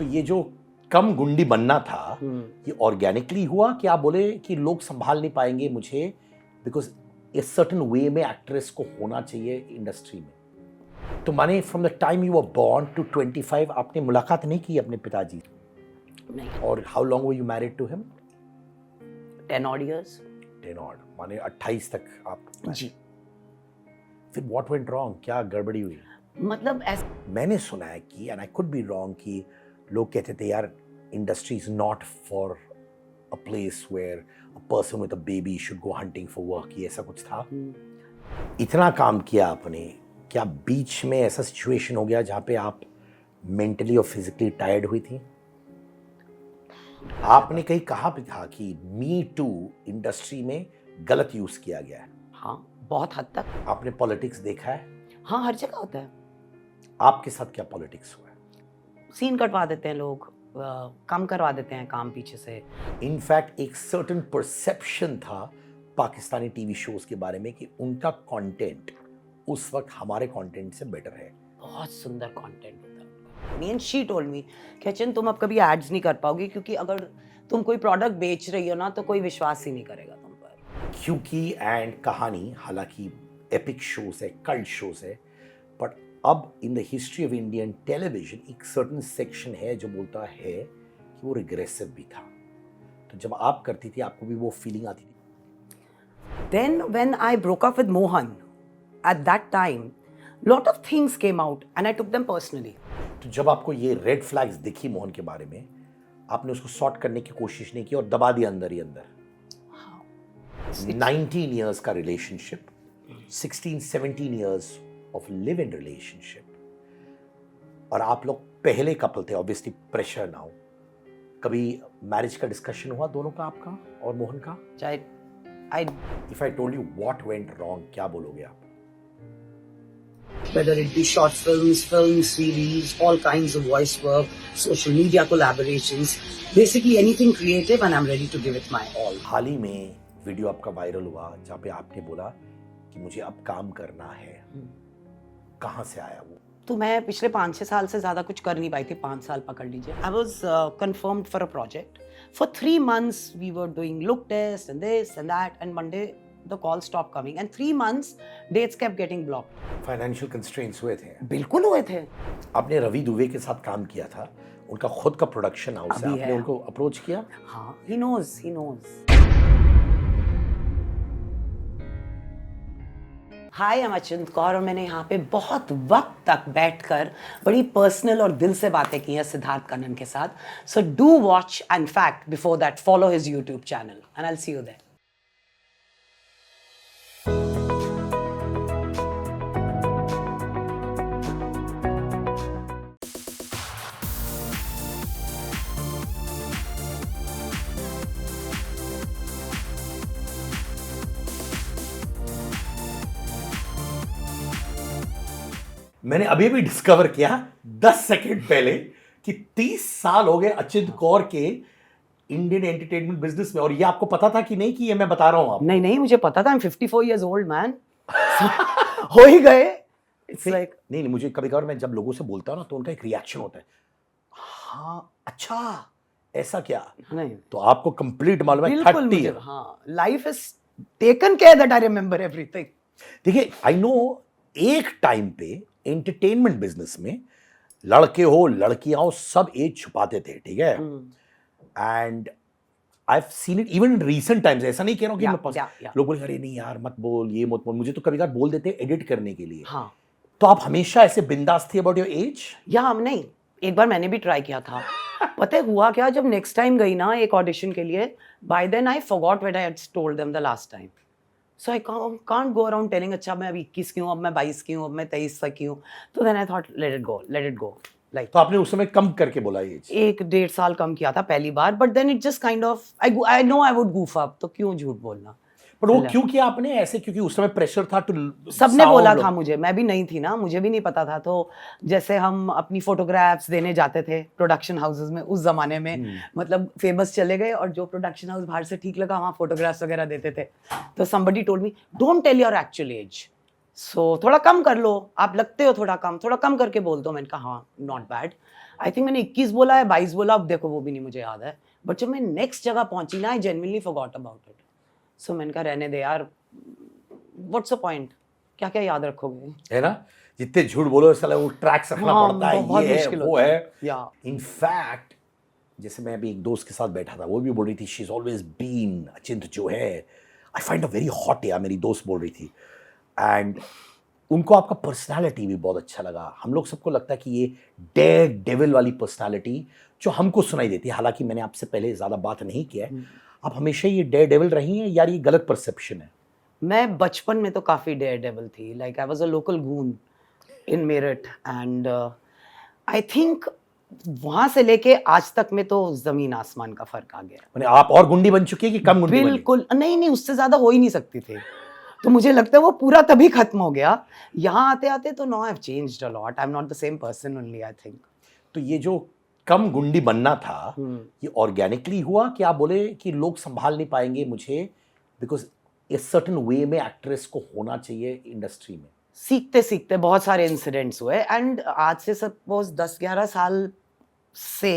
तो ये जो कम गुंडी बनना था, ये ऑर्गेनिकली हुआ कि आप बोले कि लोग संभाल नहीं पाएंगे मुझे, बिकॉज ए सर्टेन वे में एक्ट्रेस को होना चाहिए इंडस्ट्री में? तो माने from the time you were born to 25 आपने मुलाकात नहीं की अपने पिताजी? नहीं। और how long were you married to him? 10 odd years। 10 odd, माने 28 तक आप? जी। फिर व्हाट वेंट रॉन्ग, क्या गड़बड़ी हुई? मतलब मैंने सुना है कि, and I could be wrong, कि लोग कहते थे यार industry is not for a place where a person with a baby should go hunting for work, ये ऐसा कुछ था? इतना काम किया आपने, क्या बीच में ऐसा सिचुएशन हो गया जहाँ पे आप मेंटली और फिजिकली टायर्ड हुई थी? आपने कहीं कहा भी था कि मी टू इंडस्ट्री में गलत यूज किया गया है। हाँ, बहुत हद तक। आपने पॉलिटिक्स देखा है? हाँ, हर जगह होता है। आपके साथ क्या पॉलिटिक्स हुआ है? सीन कटवा देते हैं लोग, कम करवा देते हैं काम पीछे से। इनफैक्ट एक सर्टेन परसेप्शन था पाकिस्तानी टीवी शोज के बारे में कि उनका कंटेंट उस वक्त हमारे कंटेंट से बेटर है। बहुत सुंदर कंटेंट होता है। Me and she told me कि चंद तुम अब कभी एड्स नहीं कर पाओगे, क्योंकि अगर तुम कोई प्रोडक्ट बेच रही हो ना तो कोई विश्वास ही नहीं करेगा तुम पर। क्योंकि एंड कहानी हालांकि एपिक शोज है, कल्ट शोज है, बट अब in the history of Indian television एक सर्टेन सेक्शन है जो बोलता है कि वो रिग्रेसिव भी था। तो जब आप करती थी आपको भी वो फीलिंग आती थी? Then when I broke up with Mohan, at that time, lot of things came out and I took them personally. तो जब आपको ये रेड फ्लैग्स दिखी मोहन के बारे में, आपने उसको सॉर्ट करने की कोशिश नहीं की और दबा दिया अंदर ही अंदर? 19 years का relationship, 16-17 years of live in relationship, और आप लोग पहले कपल थे, ऑब्वियसली प्रेशर ना हो। कभी मैरिज का डिस्कशन हुआ दोनों का, आपका और मोहन का? If I told you what went wrong, क्या बोलोगे आप? Whether it be short films, film series, all kinds of voice work, social media collaborations, basically anything creative, and I'm ready to give it my all. हाल ही में video आपका viral हुआ जहाँ पे आपने बोला कि मुझे अब काम करना है। कहाँ से आया वो? तो मैं पिछले 5-6 साल से ज़्यादा कुछ कर नहीं पाई थी, 5 साल पकड़ लीजिए। I was confirmed for a project. For 3 months we were doing look tests and this and that, and Monday the call stopped coming, and 3 months dates kept getting blocked. Financial constraints हुए थे? बिल्कुल हुए थे। आपने रवि दुबे के साथ काम किया था, उनका खुद का प्रोडक्शन हाउस है, अभी आपने है। उनको अप्रोच किया? हाँ, he knows. Hi, I'm अचिंत Kaur और मैंने यहाँ पे बहुत वक्त तक बैठकर बड़ी पर्सनल और दिल से बातें की हैं सिद्धार्थ कन्नन के साथ। So do watch and fact before that follow his YouTube channel and I will see you there. मैंने अभी भी डिस्कवर किया 10 सेकंड पहले कि 30 साल हो गए अचिंत कौर के इंडियन एंटरटेनमेंट बिजनेस में, और ये आपको पता था कि नहीं कि ये मैं बता रहा हूं आपको? नहीं, मुझे पता था। I'm 54 years old man। हो ही गए। It's like नहीं, मुझे कभी कभार मैं जब लोगों से बोलता हूं ना तो उनका एक रिएक्शन होता है, हाँ अच्छा ऐसा क्या? नहीं, तो आपको कंप्लीट मालूम है। बिल्कुल 30 मुझे, हाँ, life is taken care that I remember everything. देखिए, आई नो एक टाइम पे एंटरटेनमेंट बिजनेस में लड़के हो लड़कियां हो सब एज छुपाते थे, ठीक है? And I have seen it even in recent times. ऐसा नहीं कह रहा हूं कि मैं लोग बोले अरे नहीं यार मत बोल, ये मत बोल। मुझे तो कभी कभार बोल देते एडिट करने के लिए। हाँ, तो आप हमेशा ऐसे बिंदास थे अबाउट योर एज? या हम नहीं, एक बार मैंने भी ट्राई किया था। पता है हुआ क्या, जब नेक्स्ट टाइम गई ना एक ऑडिशन के लिए, by then I forgot what I had told them the last time. So I can't go around telling अच्छा मैं अभी 21 की हूँ, अब मैं 22 की हूँ, अब मैं 23 की हूँ। तो then I thought let it go. Like तो आपने उस समय कम करके बोला एज? 1-1.5 साल कम किया था पहली बार, but then it just kind of I know I would goof up, तो क्यों झूठ बोलना। पर वो क्यों किया आपने ऐसे? क्योंकि उस समय प्रेशर था टू, सबने बोला था मुझे, मैं भी नहीं थी ना, मुझे भी नहीं पता था। तो जैसे हम अपनी फोटोग्राफ्स देने जाते थे प्रोडक्शन हाउसेस में उस जमाने में, मतलब फेमस चले गए और जो प्रोडक्शन हाउस बाहर से ठीक लगा वहाँ फोटोग्राफ्स वगैरह देते थे। तो somebody told me don't tell your actual age, so थोड़ा कम कर लो, आप लगते हो थोड़ा कम करके बोल दो। मैंने कहा हाँ, नॉट बैड। आई थिंक मैंने 21 बोला है, 22 बोला, अब देखो वो भी नहीं मुझे याद है। बट जब मैं नेक्स्ट जगह पहुंची ना, I genuinely forgot about it. So मैंने कहा रहने दे यार, व्हाट्स द पॉइंट, क्या क्या याद रखोगे, है ना? जितने झूठ बोलो साला वो ट्रैक्स रखना हाँ, पड़ता है, बहुत ये है मुश्किल वो होता है। है। या इनफैक्ट जैसे मैं अभी एक दोस्त के साथ बैठा था, वो भी बोल रही थी शी इज ऑलवेज बीन, अचिंत जो है I find a very hot, या मेरी दोस्त बोल रही थी। एंड उनको आपका पर्सनालिटी भी बहुत अच्छा लगा। हम लोग सबको लगता है कि ये डेयर डेविल वाली पर्सनालिटी जो हमको सुनाई देती है, हालांकि मैंने आपसे पहले ज़्यादा बात नहीं किया है, आप हमेशा ये डेयर डेविल रही हैं यार, ये गलत परसेप्शन है? मैं बचपन में तो काफ़ी डेयर डेविल थी, like I was a local goon in Meerut, and I think वहाँ से लेके आज तक में तो ज़मीन आसमान का फ़र्क आ गया। मैंने आप और गुंडी बन चुकी है कि कम गुंडी बनी? बिल्कुल नहीं, नहीं, उससे ज़्यादा हो ही नहीं सकती थी। तो मुझे लगता है वो पूरा तभी खत्म हो गया। यहाँ आते-आते तो no I have changed a lot, I am not the same person only, I think. तो ये जो कम गुंडी बनना था, ये ऑर्गेनिकली हुआ कि आप बोले कि लोग संभाल नहीं पाएंगे मुझे, बिकॉज इस सर्टेन वे में एक्ट्रेस को होना चाहिए इंडस्ट्री में? सीखते-सीखते बहुत सारे इंसिडेंट्स हुए, एंड आज से सपोज़ 10-11 साल से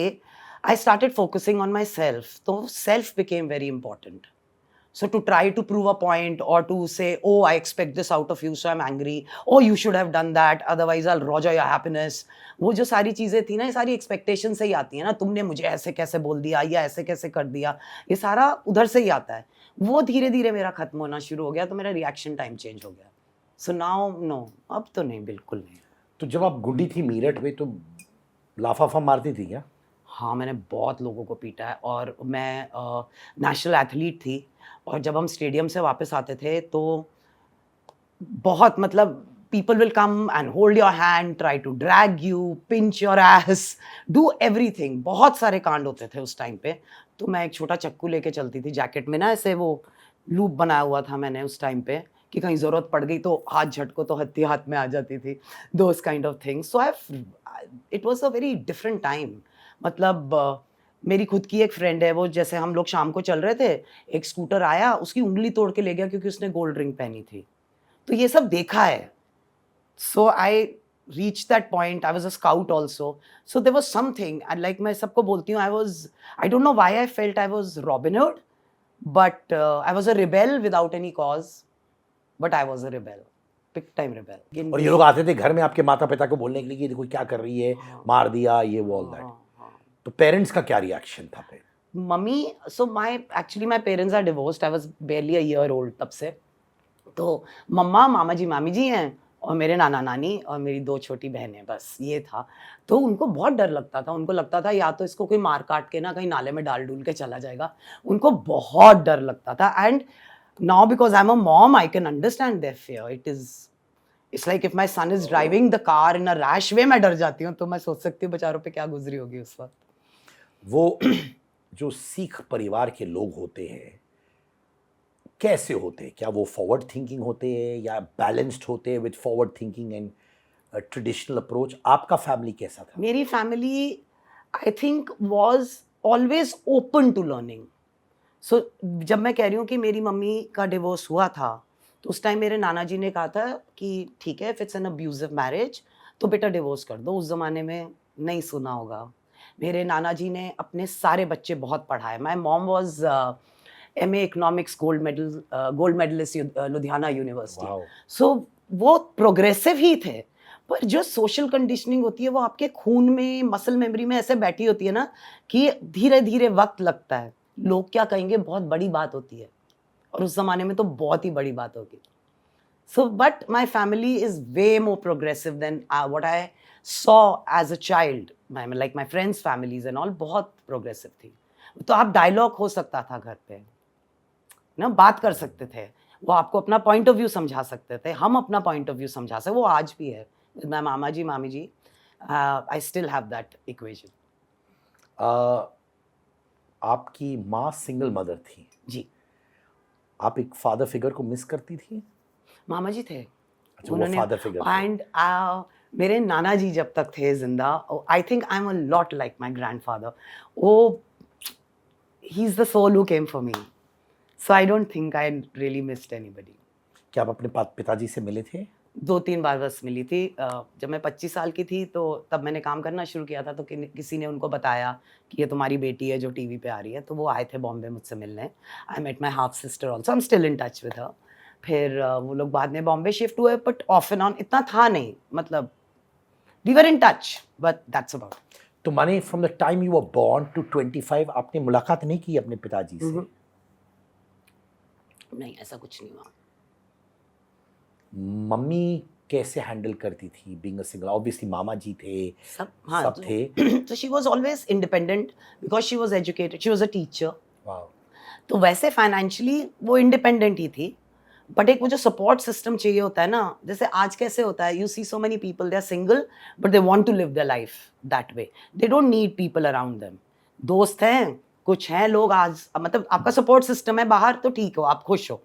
I started focusing on myself, तो self became very important. So to try to prove a point or to say, oh, I expect this out of you, so I'm angry. Oh, you should have done that, otherwise I'll roger your happiness. वो जो सारी चीज़ें थी ना, ये सारी expectation से ही आती है ना, तुमने मुझे ऐसे कैसे बोल दिया या ऐसे कैसे कर दिया, ये सारा उधर से ही आता है। वो धीरे धीरे मेरा खत्म होना शुरू हो गया, तो मेरा रिएक्शन टाइम चेंज हो गया। सो नाउ नो, अब तो नहीं, बिल्कुल नहीं। तो जब आप गुंडी थी मीरठ में, तो लाफाफा मारती थी क्या? हाँ, मैंने बहुत लोगों को पीटा है, और मैं नेशनल एथलीट थी, और जब हम स्टेडियम से वापस आते थे तो बहुत, मतलब people will come and hold your hand, try to drag you, pinch your ass, do everything. बहुत सारे कांड होते थे उस टाइम पे। तो मैं एक छोटा चक्कू लेके चलती थी जैकेट में ना, ऐसे वो लूप बनाया हुआ था मैंने उस टाइम पे, कि कहीं ज़रूरत पड़ गई तो हाथ झटको तो हत्ती हाथ में आ जाती थी, those kind of things. So it was a very different time. मतलब मेरी खुद की एक फ्रेंड है, वो जैसे हम लोग शाम को चल रहे थे, एक स्कूटर आया, उसकी उंगली तोड़ के ले गया क्योंकि उसने गोल्ड रिंग पहनी थी। तो ये सब देखा है। So I reach that point, I was a scout also, so there was something, and like मैं सबको बोलती हूँ, I don't know why I felt I was Robin Hood, but I was a rebel without any cause, but I was a rebel, big time rebel. और ये लोग आते थे घर में आपके माता पिता को बोलने के लिए कि देखो क्या कर रही है, मार दिया, ये वो ऑल दैट, तो पेरेंट्स का क्या रिएक्शन था फिर? Mummy, so my parents are divorced, I was barely a year old तब से। तो मम्मा, मामा जी, मामी जी हैं, और मेरे नाना नानी और मेरी 2 छोटी बहनें, बस ये था। तो उनको बहुत डर लगता था, उनको लगता था या तो इसको कोई मार काट के ना कहीं नाले में डाल डूल के चला जाएगा, उनको बहुत डर लगता था। And now because I am a mom, I can understand their fear. It's like if my son is driving the car in a rash way, मैं डर जाती हूँ, तो मैं सोच सकती हूँ बेचारों पे क्या गुजरी होगी उस वक्त। वो जो सिख परिवार के लोग होते हैं, कैसे होते हैं? क्या वो फॉरवर्ड थिंकिंग होते हैं या बैलेंस्ड होते हैं with forward thinking and traditional approach? आपका फैमिली कैसा था? मेरी family I think was always open to learning. So जब मैं कह रही हूँ कि मेरी मम्मी का डिवोर्स हुआ था, तो उस टाइम मेरे नाना जी ने कहा था कि ठीक है, if it's an abusive marriage तो बेटा डिवोर्स कर दो। उस ज़माने में नहीं सुना होगा। मेरे नाना जी ने अपने सारे बच्चे बहुत पढ़ाए। My mom was MA economics gold medalist Ludhiana university. Wow. So वो प्रोग्रेसिव ही थे, पर जो सोशल कंडीशनिंग होती है वो आपके खून में, मसल मेमोरी में ऐसे बैठी होती है ना, कि धीरे धीरे वक्त लगता है। लोग क्या कहेंगे बहुत बड़ी बात होती है, और उस जमाने में तो बहुत ही बड़ी बात होगी। So but my family is way more progressive than what I saw as a child. Like my friends families and all बहुत प्रोग्रेसिव थी। तो आप डायलॉग हो सकता था घर पे ना, बात कर सकते थे, वो आपको अपना पॉइंट ऑफ व्यू समझा सकते थे, हम अपना पॉइंट ऑफ व्यू समझा सकते, वो आज भी है। मैं मामा जी, मामी जी, I still have that equation. आपकी माँ सिंगल मदर थी जी, आप एक फादर फिगर को मिस करती थी? मामा जी थे। अच्छा, वो फादर फिगर थे। एंड मेरे नाना जी जब तक थे जिंदा, I think I am a lot like my grandfather. वो ही is the soul who came for me, so I don't think I really missed anybody. क्या आप अपने पिताजी से मिले थे? 2-3 बार बस मिली थी। जब मैं 25 साल की थी तो तब मैंने काम करना शुरू किया था, तो किसी ने उनको बताया कि ये तुम्हारी बेटी है जो टीवी पे आ रही है, तो वो आए थे बॉम्बे मुझसे मिलने। I met my half sister also, I am still in touch with her. फिर वो लोग बाद में बॉम्बे शिफ्ट हुए, बट ऑफ एंड ऑन इतना था नहीं, मतलब we were in touch, but that's about. तो माने from the time you were born to 25 आपने मुलाकात नहीं की अपने पिताजी से? नहीं, ऐसा कुछ नहीं हुआ। मम्मी कैसे हैंडल करती थी बीइंग अ सिंगल? ऑब्वियसली मामा जी थे, सब, हाँ, सब थे। तो she was always independent because she was educated, she was a teacher. Wow. तो वैसे फाइनेंशियली वो इंडिपेंडेंट ही थी, बट एक वो जो सपोर्ट सिस्टम चाहिए होता है ना, जैसे आज कैसे होता है, you see so many people they are single but they want to live their life that way, they don't need people around them. दोस्त हैं, कुछ हैं लोग, आज मतलब आपका सपोर्ट सिस्टम है बाहर तो ठीक हो, आप खुश हो,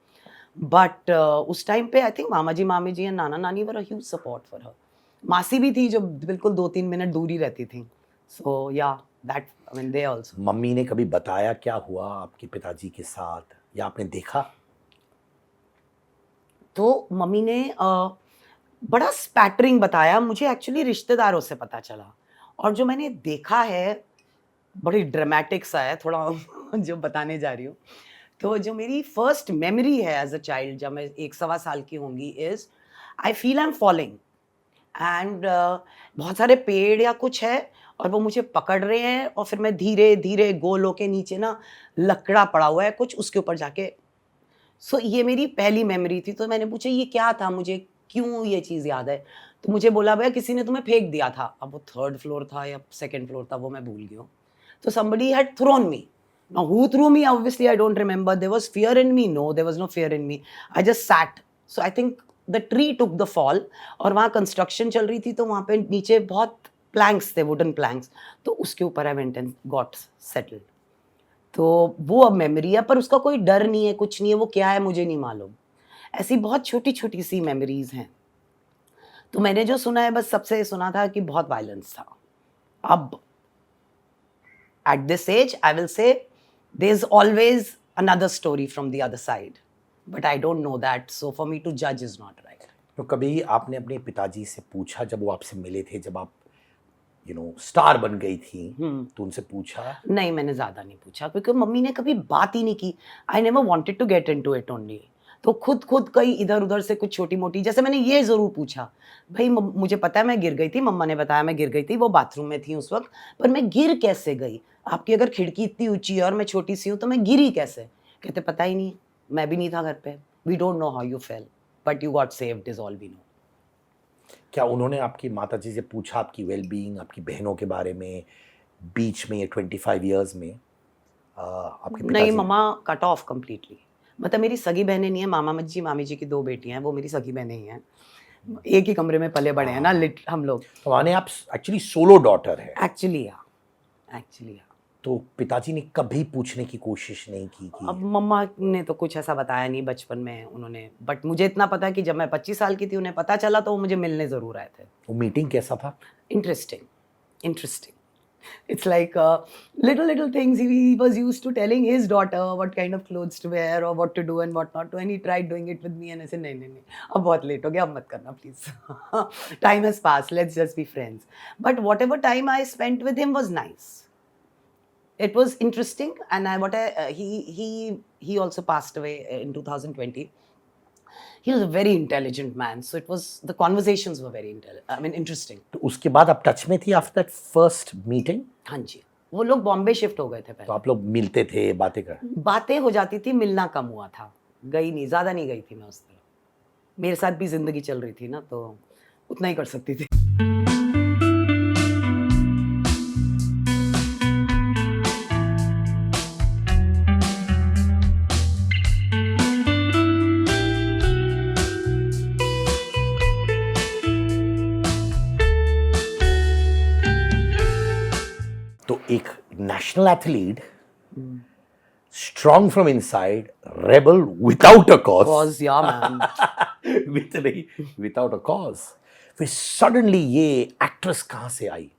बट उस टाइम पे आई थिंक मामा जी मामी जी एंड नाना नानी were a huge support for her. मासी भी थी जो बिल्कुल 2-3 मिनट दूर ही रहती थी, सो या that, I mean they also. Mummy ने कभी बताया क्या हुआ आपके पिताजी के साथ, या आपने देखा? तो मम्मी ने बड़ा स्पैटरिंग बताया, मुझे एक्चुअली रिश्तेदारों से पता चला, और जो मैंने देखा है बड़ी ड्रामेटिक सा है थोड़ा जो बताने जा रही हूँ। तो जो मेरी फर्स्ट मेमोरी है एज अ चाइल्ड, जब मैं 1-1.25 साल की होंगी, is I feel I am falling and बहुत सारे पेड़ या कुछ है और वो मुझे पकड़ रहे हैं, और फिर मैं धीरे धीरे गोलों के नीचे ना लकड़ा पड़ा हुआ है कुछ, उसके ऊपर जाके, सो ये मेरी पहली मेमोरी थी। तो मैंने पूछा ये क्या था, मुझे क्यों ये चीज़ याद है, तो मुझे बोला भैया किसी ने तुम्हें फेंक दिया था। अब वो 3rd फ्लोर था या 2nd फ्लोर था वो मैं भूल गई हूँ। तो somebody had thrown me. Now who threw me? Obviously I don't remember. There was fear in me. No, there was no fear in me. I just sat. So I think the tree took the fall. और वहाँ construction चल रही थी, तो वहाँ पे नीचे बहुत प्लैंक्स थे, वुडन प्लैंक्स, तो उसके ऊपर I went and got settled. तो वो अब मेमोरी है, पर उसका कोई डर नहीं है, कुछ नहीं है, वो क्या है मुझे नहीं मालूम। ऐसी बहुत छोटी छोटी सी मेमोरीज हैं। तो मैंने जो सुना है बस सबसे सुना था कि बहुत वायलेंस था। अब at this age, I will say there's always another story from the other side, but I don't know that, so for me to judge is not right. तो कभी आपने अपने पिताजी से पूछा जब वो आपसे मिले थे, जब आप स्टार बन गई थी, तो उनसे पूछा? नहीं, मैंने ज़्यादा नहीं पूछा क्योंकि मम्मी ने कभी बात ही नहीं की। I never wanted to get into it only. तो खुद कहीं इधर उधर से कुछ छोटी मोटी, जैसे मैंने ये ज़रूर पूछा, भाई मुझे पता है मैं गिर गई थी, मम्मा ने बताया मैं गिर गई थी, वो बाथरूम में थी उस वक्त, पर मैं गिर कैसे गई? आपकी अगर खिड़की इतनी ऊंची है और मैं छोटी सी हूँ तो मैं गिरी कैसे? कहते पता ही नहीं, मैं भी नहीं था घर पे, we don't know how you fell but you got saved is all we know. क्या उन्होंने आपकी माताजी से पूछा आपकी वेलबींग, आपकी बहनों के बारे में, बीच में ये 25 इयर्स में? आपके नहीं, पिताजी? मम्मा कट ऑफ कम्प्लीटली। मतलब मेरी सगी बहनें नहीं है, मामा जी मामी जी की 2 बेटियां हैं, वो मेरी सगी बहनें ही हैं। एक ही कमरे में पले बड़े हैं ना हम लोग। तो माने आप एक्चुअली सोलो डॉटर है। एक्चुअली तो पिताजी ने कभी पूछने की कोशिश नहीं की कि अब मम्मा ने तो कुछ ऐसा बताया नहीं बचपन में उन्होंने, बट मुझे इतना पता है कि जब मैं 25 साल की थी उन्हें पता चला तो वो मुझे मिलने ज़रूर आए थे। वो मीटिंग कैसा था? Interesting. It's like little things. He was used to telling his daughter what kind of clothes to wear or what to do and what not to, and he tried doing it with me, and I said नहीं, अब बहुत late हो गया, अब मत करना please. Time has passed. Let's just be friends. But whatever time I spent with him was nice. It was interesting, and he also passed away in 2020. He was a very intelligent man, so the conversations were very interesting. तो उसके बाद आप touch में थी after that first meeting? हाँ जी, वो लोग Bombay shift हो गए थे तो पहले। आप लोग मिलते थे, बातें कर? बातें हो जाती थी, मिलना कम हुआ था। गई नहीं, ज़्यादा नहीं गई थी मैं उस तरह। मेरे साथ भी ज़िंदगी चल रही थी ना, तो उतना ही कर सकती थी। तो एक national athlete, strong from inside, rebel without a cause, Cause, yeah, man. Without a cause, फिर सडनली ये एक्ट्रेस कहाँ से आई?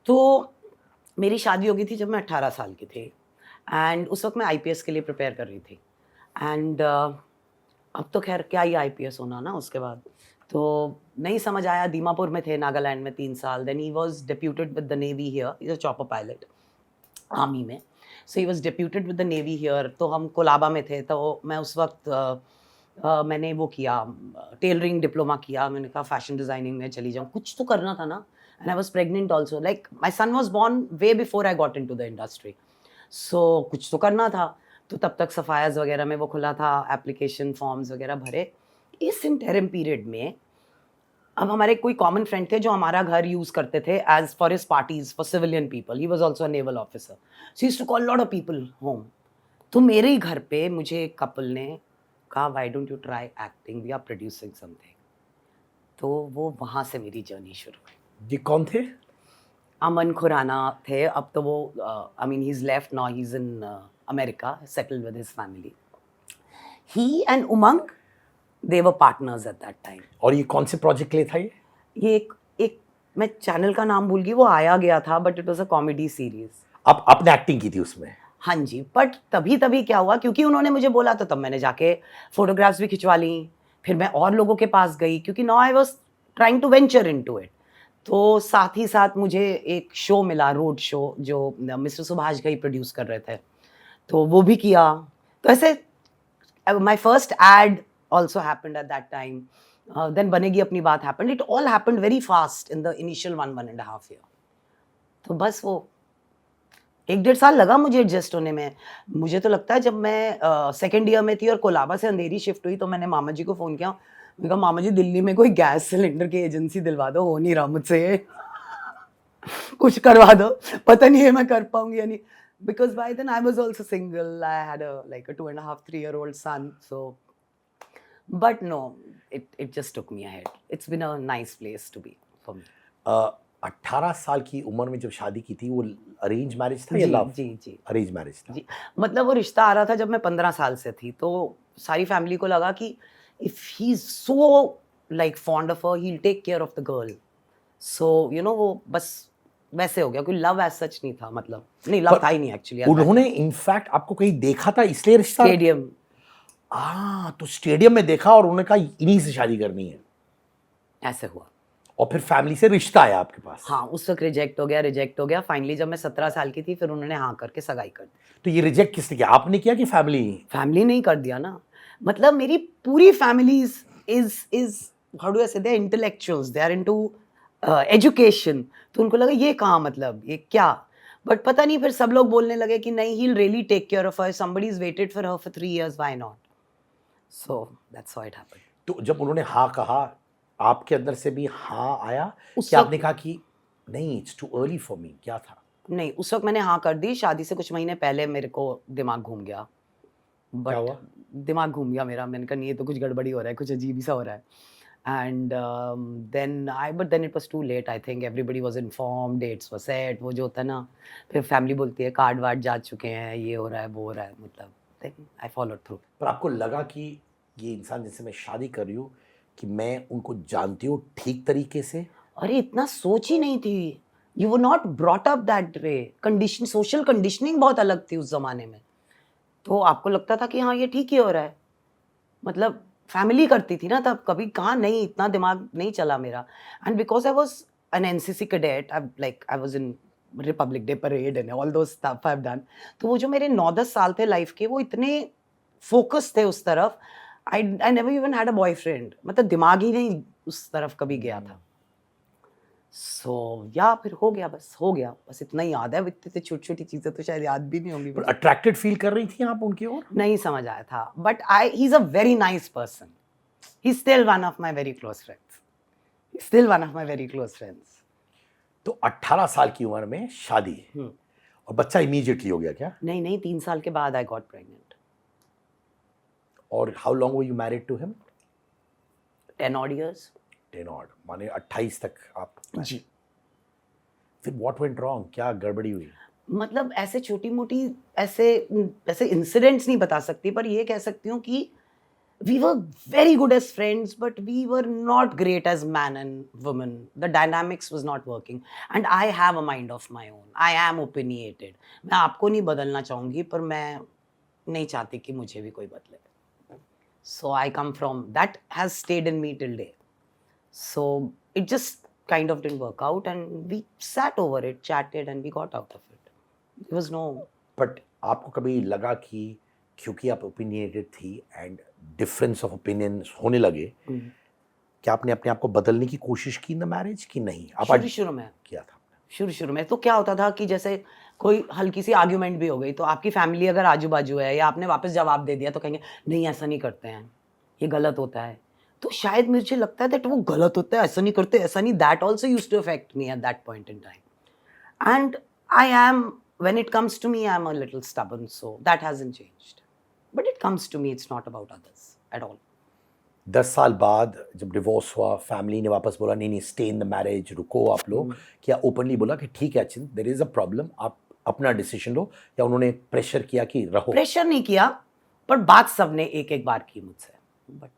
तो मेरी शादी हो गई थी जब मैं 18 साल की थी, एंड उस वक्त मैं आईपीएस के लिए प्रिपेयर कर रही थी, एंड अब तो खैर क्या ही आईपीएस होना ना उसके बाद। तो नहीं समझ आया. दीमापुर में थे, नागालैंड में 3 साल. Then he was deputed with the navy here. He is a chopper pilot army में. So he was deputed with the navy here. तो हम कोलाबा में थे. तो मैं उस वक्त मैंने वो किया, टेलरिंग डिप्लोमा किया. मैंने कहा फैशन डिज़ाइनिंग में चली जाऊँ, कुछ तो करना था ना. And I was pregnant also. Like my son was born way before I got into the industry. So कुछ तो करना था. तो तब तक सफायाज वगैरह में वो खुला था, एप्लीकेशन फॉर्म्स वगैरह भरे. इस इंटरिम पीरियड में अब हमारे कोई कॉमन फ्रेंड थे जो हमारा घर यूज़ करते थे as for his parties for civilian people. He was also a naval officer. So he used to call lot of people home. तो मेरे ही घर पे मुझे एक कपल ने कहा why don't you try acting, we are producing something. तो वो वहाँ से मेरी जर्नी शुरू हुई. ये कौन थे? अमन खुराना थे. अब तो वो आई mean he is left now, he is in America, settled with his family. He and Umang, they were partners at that time. और ये कौन से प्रोजेक्ट के लिए था ये? ये एक मैं चैनल का नाम भूल गई, वो आया गया था, but it was a comedy series. आपने एक्टिंग की थी उसमें? हाँ जी. बट तभी क्या हुआ, क्योंकि उन्होंने मुझे बोला तो तब मैंने जाके फोटोग्राफ्स भी खिंचवा ली. फिर मैं और लोगों के पास गई, क्योंकि now I was trying to venture into it. तो साथ ही साथ मुझे एक शो मिला, रोड शो, जो मिस्टर सुभाष घई प्रोड्यूस कर रहे थे. तो वो भी किया. तो ऐसे my first ad also happened at that time. Then बनेगी अपनी बात happened. It all happened very fast in the initial 1.5 year. तो बस वो 1-1.5 साल लगा मुझे एडजस्ट होने में. मुझे तो लगता है जब मैं सेकेंड ईयर में थी और कोलाबा से अंधेरी शिफ्ट हुई, तो मैंने मामा जी को फ़ोन किया. मैंने कहा मामा जी दिल्ली में कोई गैस सिलेंडर की एजेंसी दिलवा दो, हो नहीं रहा मुझसे. कुछ करवा दो, पता नहीं है मैं कर पाऊंगी या नहीं. Because by then I was also single. I had like a 2.5-3-year-old son. So but no, it just took me ahead. It's been a nice place to be for me. 18 साल की उम्र में जब शादी की थी, वो अरेंज मैरिज था या लव? जी अरेंज मैरिज था. जी. मतलब वो रिश्ता आ रहा था जब मैं 15 साल से थी. तो सारी फैमिली को लगा कि if he's so like fond of her, he'll take care of the girl. So you know, वो बस वैसे हो गया. कोई लव एज सच नहीं था. मतलब नहीं, लव था ही नहीं एक्चुअली. उन्होंने इनफैक्ट आपको कहीं देखा था इसलिए रिश्ता? स्टेडियम. तो स्टेडियम में देखा और उन्होंने कहा इन्हीं से शादी करनी है. ऐसे हुआ. और फिर फैमिली से रिश्ता आया आपके पास? हाँ, उस वक्त रिजेक्ट हो गया. फाइनली जब मैं 17 साल की थी, फिर उन्होंने हाँ करके सगाई कर दी. तो ये रिजेक्ट किसने किया, आपने किया कि फैमिली नहीं कर दिया ना. मतलब मेरी पूरी family is how do I say, they are intellectuals, they are into education. तो उनको लगा ये कहाँ, मतलब ये क्या. बट पता नहीं, फिर सब लोग बोलने लगे कि नहीं, he will really take care of her. Somebody is waited for her for 3 years, why not. So that's how it happened. तो जब उन्होंने हाँ कहा, आपके अंदर से भी हाँ आया कि आपने कहा कि नहीं, it's too early for me? क्या था? नहीं, उस वक्त मैंने हाँ कर दी. शादी से कुछ महीने पहले मेरे को दिमाग घूम गया. क्या हुआ? दिमाग घूम गया मेरा. मैंने कहा नहीं, ये तो कुछ गड़बड़ी हो रहा है, कुछ अजीब सा हो रहा है. And then it was too late. I think everybody was informed, dates were set. वो जो होता है ना, फिर फैमिली बोलती है कार्ड वार्ड जा चुके हैं, ये हो रहा है, वो हो रहा है. मतलब then I followed through. पर आपको लगा कि ये इंसान जिससे मैं शादी कर रही हूँ, कि मैं उनको जानती हूँ ठीक तरीके से? अरे इतना सोच ही नहीं थी. You were not brought up that way. Condition, social conditioning बहुत अलग थी उस जमाने में. तो आपको लगता था कि हाँ ये ठीक ही हो रहा है. मतलब फैमिली करती थी ना तब, कभी कहाँ नहीं, इतना दिमाग नहीं चला मेरा. And because I was an NCC cadet, I was in Republic day parade and all those stuff I have done. तो वो जो मेरे 9-10 साल थे लाइफ के, वो इतने फोकस थे उस तरफ. I never even had a boyfriend. मतलब दिमाग ही नहीं उस तरफ कभी गया था. सो या फिर हो गया, बस इतना ही याद है. इतनी छोटी छोटी चीजें तो शायद याद भी नहीं होंगी. पर अट्रैक्टेड फील कर रही थी आप उनकी ओर? नहीं समझ आया था. But he is a very nice person. He is still one of my very close friends. तो 18 साल की उम्र में शादी, और बच्चा इमीडिएटली हो गया क्या? नहीं, 3 साल के बाद आई गॉट प्रेग्नेंट. और how long were you married to him? 10 odd years. 10 odd, माने 28 तक आप? जी. फिर व्हाट वेंट रॉन्ग, क्या गड़बड़ी हुई? मतलब ऐसे छोटी मोटी ऐसे इंसिडेंट्स नहीं बता सकती, पर ये कह सकती हूँ कि we were very good as friends, but we were not great as man and woman. The dynamics was not working. And I have a mind of my own. I am opinionated. मैं आपको नहीं बदलना चाहूँगी, पर मैं नहीं चाहती कि मुझे भी कोई बदले. So I come from, that has stayed in me till day. So it just kind of didn't work out, and we sat over it, chatted, and we got out of it. There was no. But आपको कभी लगा कि क्योंकि आप opinionated थी and difference of opinion होने लगे, क्या आपने अपने आप को बदलने की कोशिश की इन द मैरिज कि नहीं? आप शुरू में किया था? शुरू में तो क्या होता था कि जैसे कोई हल्की सी आर्ग्यूमेंट भी हो गई तो आपकी फैमिली अगर आजू बाजू है या आपने वापस जवाब दे दिया तो कहेंगे नहीं ऐसा नहीं करते हैं, ये गलत होता है. तो शायद मुझे लगता है दैट वो गलत होता है, ऐसा नहीं करते, ऐसा नहीं. That also used to affect me at that point in time. And I am, when it comes to me, I'm a little stubborn, so that hasn't changed. But it comes to me, it's not about others at all. 10 साल बाद जब divorce हुआ, family ने वापस बोला नहीं नहीं stay in the marriage, रुको आप लोग, क्या ओपनली बोला कि ठीक है अचिंत देयर इज अ प्रॉब्लम, आप अपना डिसीजन लो, या उन्होंने प्रेशर किया कि रहो? प्रेशर नहीं किया, पर बात सबने एक एक बार की मुझसे. बट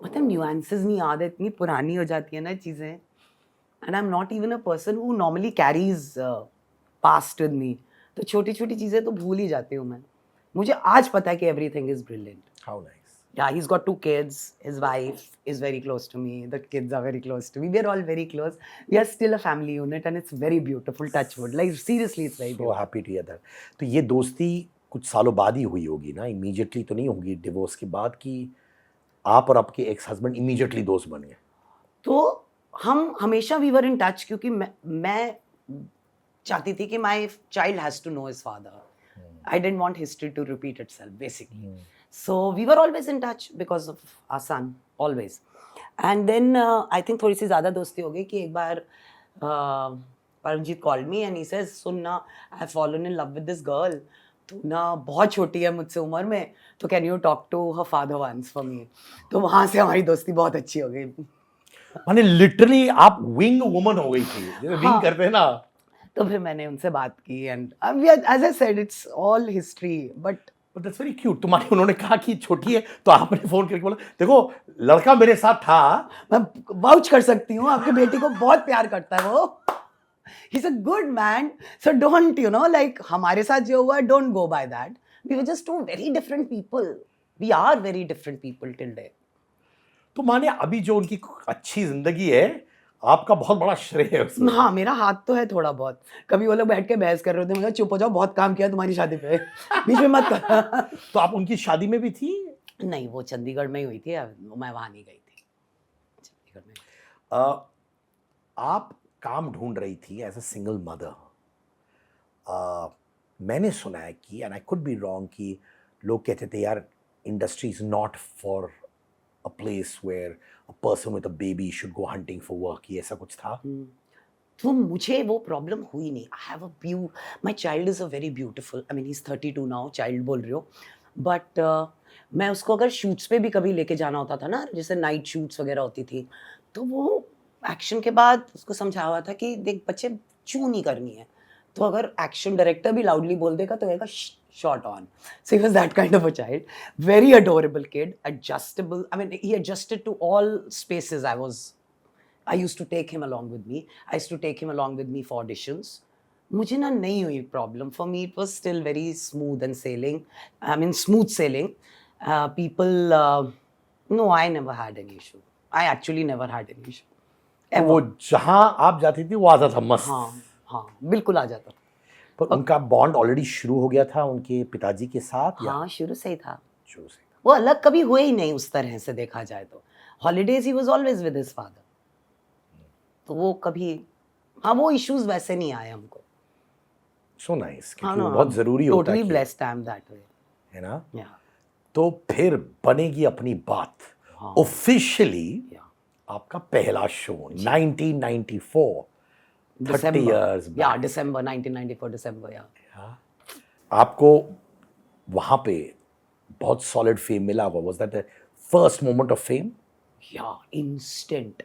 मतलब न्यूएंसेस नहीं याद है, इतनी पुरानी हो जाती है ना चीज़ें. And I am not even a person who normally carries past with me. तो छोटी छोटी चीज़ें तो भूल ही जाती हूँ मैं. मुझे आज पता है कि everything is brilliant. How nice. Yeah, he's got 2 kids. His wife is very close to me. The kids are very close to me. We are all very close. We are still a family unit, and it's very beautiful. Touch wood. Like seriously, it's very So beautiful. happy to hear that. तो ये दोस्ती कुछ सालों बाद ही हुई होगी ना, immediately तो नहीं होगी डिवोर्स के बाद कि आप और आपके एक्स हस्बैंड इमीडिएटली दोस्त बन गए? तो हम हमेशा we were in touch क्योंकि मैं चाहती थी कि my child has to know his father. I didn't want history to repeat itself, basically. So we were always in touch because of our son, always. And then I think थोड़ी सी ज़्यादा दोस्ती हो गई कि एक बार Paramjit called me and he says, सुन ना, I have fallen in love with this girl. तू ना बहुत छोटी है मुझसे उम्र में, तो can you talk to her father once for me? तो वहाँ से हमारी दोस्ती बहुत अच्छी हो गई. माने लिटरली आप विंग वुमन हो गई थी, जैसे विंग करते हैं ना. तो फिर मैंने उनसे बात की and as I said it's all history. But that's very cute. तुम्हारे उन्होंने कहा कि छोटी है तो आपने फोन करके बोला देखो लड़का मेरे साथ था. मैं वाउच कर सकती हूँ, आपकी बेटी को बहुत प्यार करता है वो. ही is a good man, so don't you know like हमारे साथ जो हुआ don't go by that. We were just two very different people. We are very different people till day. तो माने अभी जो उनकी अच्छी जिंदगी है आपका बहुत बड़ा श्रेय है उसमें. हाँ, मेरा हाथ तो है थोड़ा बहुत. कभी वो लोग बैठ के बहस कर रहे होते, मैं कहा चुप हो जाओ, बहुत काम किया तुम्हारी शादी पे, बीच में मत कर. तो आप उनकी शादी में भी थी? नहीं, वो चंडीगढ़ में ही हुई थी, मैं वहाँ नहीं गई थी. चंडीगढ़ में. आप काम ढूंढ रही थी एज अ सिंगल मदर. मैंने सुना है कि and I could be wrong कि लोग कहते थे यार industry is not for a place where a person with a baby should go hunting for work. ये ऐसा कुछ था? तो मुझे वो प्रॉब्लम हुई नहीं. आई हैव अ ब्यू, my child is a very beautiful, I mean he is 32 now, child बोल रही हो. बट मैं उसको अगर शूट्स पे भी कभी लेके जाना होता था ना, जैसे नाइट शूट्स वगैरह होती थी, तो वो एक्शन के बाद उसको समझाया हुआ था कि देख बच्चे चू नहीं करनी है. तो अगर एक्शन डायरेक्टर भी लाउडली बोल देगा तो कहेगा shot on. So he was that kind of a child. Very adorable kid, adjustable. I mean, he adjusted to all spaces I used to take him along with me. I used to take him along with me for auditions. मुझे ना नहीं हुई problem. For me, it was still very smooth and sailing. I mean, smooth sailing. No, I never had any issue. I actually never had any issue. Ever. वो जहां आप जाती थी वो आता था मस्त. हाँ, बिल्कुल आ जाता. पर उनका बॉन्ड ऑलरेडी शुरू हो गया था उनके पिताजी के साथ? हाँ, शुरू से ही था. शुरू से. वो अलग कभी हुए ही नहीं उस तरह से देखा जाए तो. Holidays he was always with his father. तो वो कभी, हाँ, वो इश्यूज वैसे नहीं आए हमको. सो नाइस, क्योंकि वो बहुत जरूरी होता है. Totally blessed I am that way, है ना? या. तो फिर बनेगी अपनी बात. ऑफिशियली आपका पहला शो 1994, 30 years back. या December 1994 December, या. आपको वहां पे बहुत सॉलिड फेम मिला हुआ. Was that the first moment of fame? या, instant.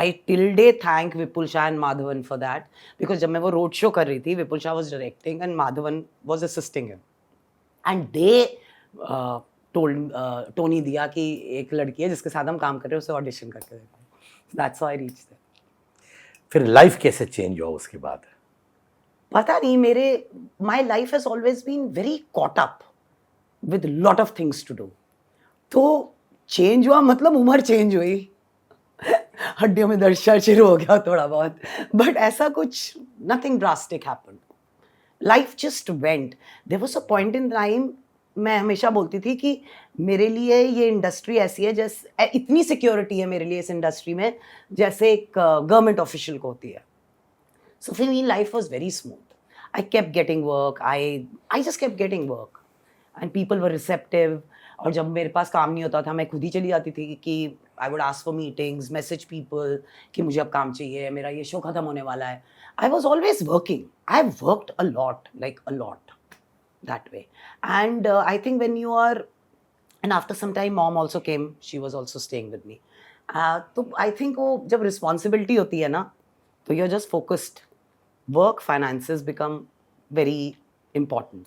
I till day thank Vipul Shah and Madhavan for that, because जब मैं वो रोड शो कर रही थी, Vipul Shah was directing and Madhavan was assisting him, and they Tony दिया कि एक लड़की है जिसके साथ हम काम कर रहे हैं, उसे ऑडिशन करके देखो. That's how I reached there. फिर लाइफ कैसे चेंज हुआ उसके बाद? पता नहीं, my life has always been very caught up with lot of things to do. तो चेंज हुआ मतलब उम्र चेंज हुई, हड्डियों में दर्द शुरू हो गया थोड़ा बहुत, बट ऐसा कुछ nothing drastic happened. Life just went. There was a point in time, मैं हमेशा बोलती थी कि मेरे लिए ये इंडस्ट्री ऐसी है, जैसे इतनी सिक्योरिटी है मेरे लिए इस इंडस्ट्री में जैसे एक गवर्नमेंट ऑफिशियल को होती है. So for me, life was very smooth. I kept getting work. I just kept getting work, and people were receptive. और जब मेरे पास काम नहीं होता था, मैं खुद ही चली जाती थी कि I would ask for meetings, message people कि मुझे अब काम चाहिए, मेरा ये शो खत्म होने वाला है. I was always working. I worked a lot, like a lot, that way. And I think when you are, and after some time, mom also came. She was also staying with me. तो I think वो जब responsibility होती है ना, तो you're just focused. Work, finances become very important.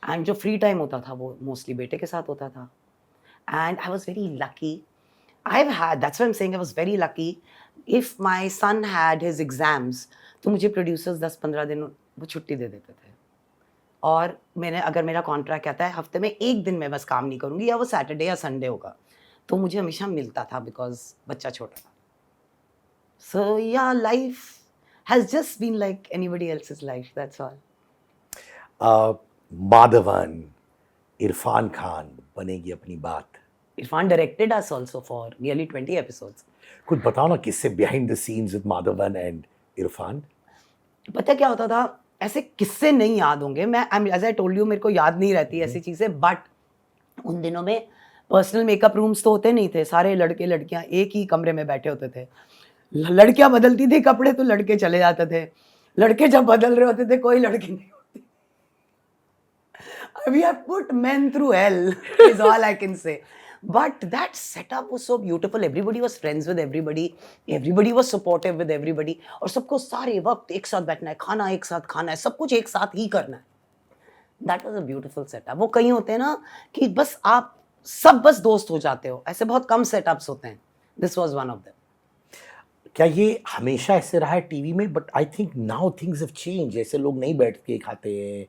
And जो free time होता था वो mostly बेटे के साथ होता था. And I was very lucky. That's why I'm saying I was very lucky. If my son had his exams, तो मुझे producers 10-15 दिन वो छुट्टी दे देते थे. और अगर मेरा कॉन्ट्रैक्ट कहता है हफ्ते में एक दिन मैं बस काम नहीं करूँगी, या वो सैटरडे या संडे होगा, तो मुझे हमेशा मिलता था बिकॉज बच्चा छोटा था. So yeah, life has just been like anybody else's life, that's all. Madhavan, Irfan Khan बनेगी अपनी बात. Irfan directed us also for nearly 20 episodes. कुछ बताओ ना किससे behind the scenes with Madhavan and Irfan. पता क्या होता था, ऐसे किस्से नहीं याद होंगे, मैं as I told you मेरे को याद नहीं रहती ऐसी चीज़ें, बट उन दिनों में पर्सनल मेकअप रूम्स तो होते नहीं थे, सारे लड़के लड़कियां एक ही कमरे में बैठे होते थे. लड़कियां बदलती थी कपड़े तो लड़के चले जाते थे, लड़के जब बदल रहे होते थे कोई लड़की नहीं होती. We have put men through hell is all I can say. But that setup was so beautiful. Everybody was friends with everybody. Everybody was supportive with everybody. और सबको सारे वक्त एक साथ बैठना है, खाना एक साथ खाना है, सब कुछ एक साथ ही करना है. That was a beautiful setup. वो कहीं होते हैं ना कि बस आप सब बस दोस्त हो जाते हो, ऐसे बहुत कम सेटअप्स होते हैं. This was one of them. क्या ये हमेशा ऐसे रहा है टीवी में? But I think now things have change. ऐसे लोग नहीं बैठ के खाते हैं,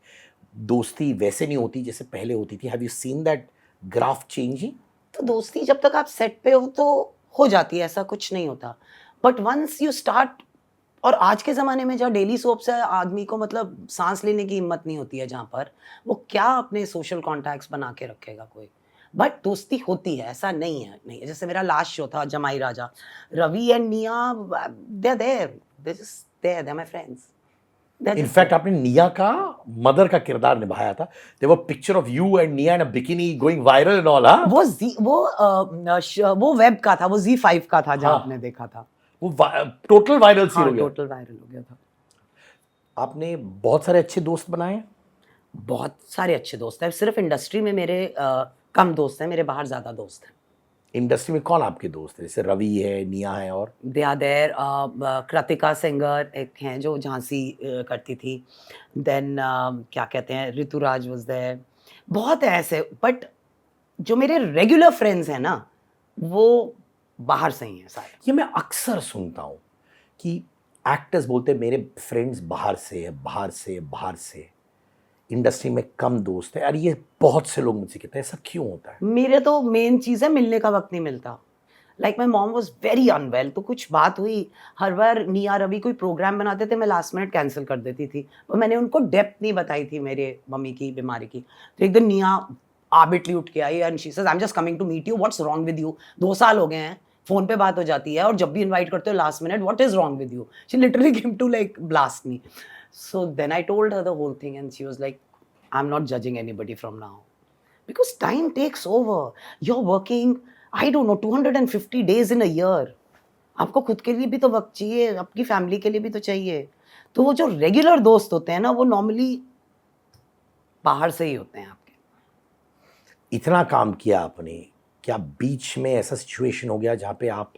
दोस्ती वैसे नहीं होती जैसे पहले होती थी. Have you seen that graph changing? तो दोस्ती जब तक आप सेट पे हो तो हो जाती है, ऐसा कुछ नहीं होता. बट वंस यू स्टार्ट, और आज के ज़माने में जहाँ डेली सोप से आदमी को मतलब सांस लेने की हिम्मत नहीं होती है, जहाँ पर वो क्या अपने सोशल कॉन्टैक्ट्स बना के रखेगा कोई. बट दोस्ती होती है, ऐसा नहीं है. नहीं, जैसे मेरा लास्ट शो था जमाई राजा, Ravi and Nia, they are my friends. In fact आपने निया का मदर का किरदार निभाया था. There were picture of you and Nia in a bikini going viral and all. वो वेब का था, वो Z5 का था जहाँ आपने देखा था. वो टोटल वायरल सी हो गया. टोटल वायरल हो गया था. आपने बहुत सारे अच्छे दोस्त बनाए. बहुत सारे अच्छे दोस्त हैं. सिर्फ इंडस्ट्री में मेरे कम दोस्त हैं, मेरे बाहर ज़्यादा दोस्त हैं. इंडस्ट्री में कौन आपके दोस्त है? जैसे रवि है, निया है, और they are there. Kritika Sengar एक हैं जो झांसी करती थी. देन क्या कहते हैं, ऋतुराज वाज देयर. बहुत है ऐसे. बट जो मेरे रेगुलर फ्रेंड्स हैं ना, वो बाहर से ही हैं सारे. ये मैं अक्सर सुनता हूँ कि एक्टर्स बोलते हैं मेरे फ्रेंड्स बाहर से है, बाहर से. इंडस्ट्री में कम दोस्त है. और ये बहुत से लोग मुझसे कहते हैं, ऐसा क्यों होता है? मेरे तो मेन चीज़ है, मिलने का वक्त नहीं मिलता. Like my mom was very unwell, तो कुछ बात हुई, हर बार निया रवि कोई प्रोग्राम बनाते थे, मैं लास्ट मिनट कैंसिल कर देती थी. और मैंने उनको डेप्थ नहीं बताई थी मेरे मम्मी की बीमारी की. तो एक दिन निया आबिटली उठ के आई and she said I am just coming to meet you, what's wrong with you. 2 साल हो गए हैं, फ़ोन पे बात हो जाती है, और जब भी इन्वाइट करते हो last minute, what is wrong with you. She literally came to like blast me. So then I told her the whole thing and she was like, I'm not judging anybody from now. Because time takes over. You're working, I don't know, 250 days in a year. आपको खुद के लिए भी तो वक्त चाहिए, आपकी family के लिए भी तो चाहिए. तो वो जो रेगुलर दोस्त होते हैं ना, वो नॉर्मली बाहर से ही होते हैं आपके. इतना काम किया आपने, क्या बीच में ऐसा सिचुएशन हो गया जहाँ पे आप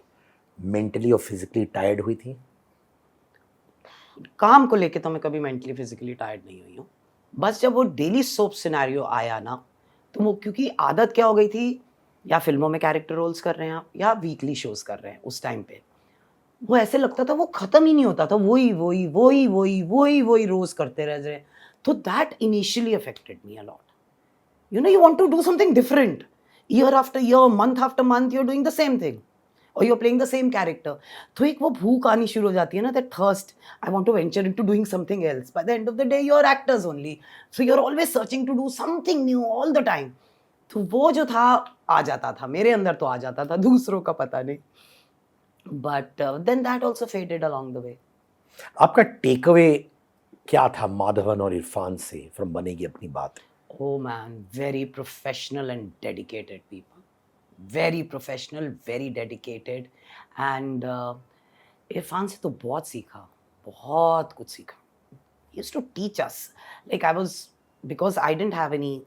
मेंटली और फिजिकली टायर्ड हुई थी? काम को लेके तो मैं कभी मेंटली फिजिकली टायर्ड नहीं हुई हूँ. बस जब वो डेली सोप सिनेरियो आया ना, तो वो क्योंकि आदत क्या हो गई थी, या फिल्मों में कैरेक्टर रोल्स कर रहे हैं आप, या वीकली शोज कर रहे हैं, उस टाइम पे वो ऐसे लगता था वो खत्म ही नहीं होता था. वही रोज करते रह रहे. तो that initially affected me a lot. You know, you want to do something different. year after year, month after month, you're doing the same thing, or you're playing the same character. तो एक वो भूख आनी शुरू हो जाती है ना, that thirst. I want to venture into doing something else. By the end of the day, you're actors only, so you're always searching to do something new all the time. तो वो जो था आ जाता था मेरे अंदर, तो आ जाता था, दूसरों का पता नहीं. But then that also faded along the way. आपका टेक अवे क्या था माधवन और इरफान से फ्रॉम बनेगी अपनी बात? Oh man, very professional and dedicated people. Very professional, very dedicated. And Irfan से तो बहुत सीखा, बहुत कुछ सीखा. He used to teach us. Like I was, because I didn't have any,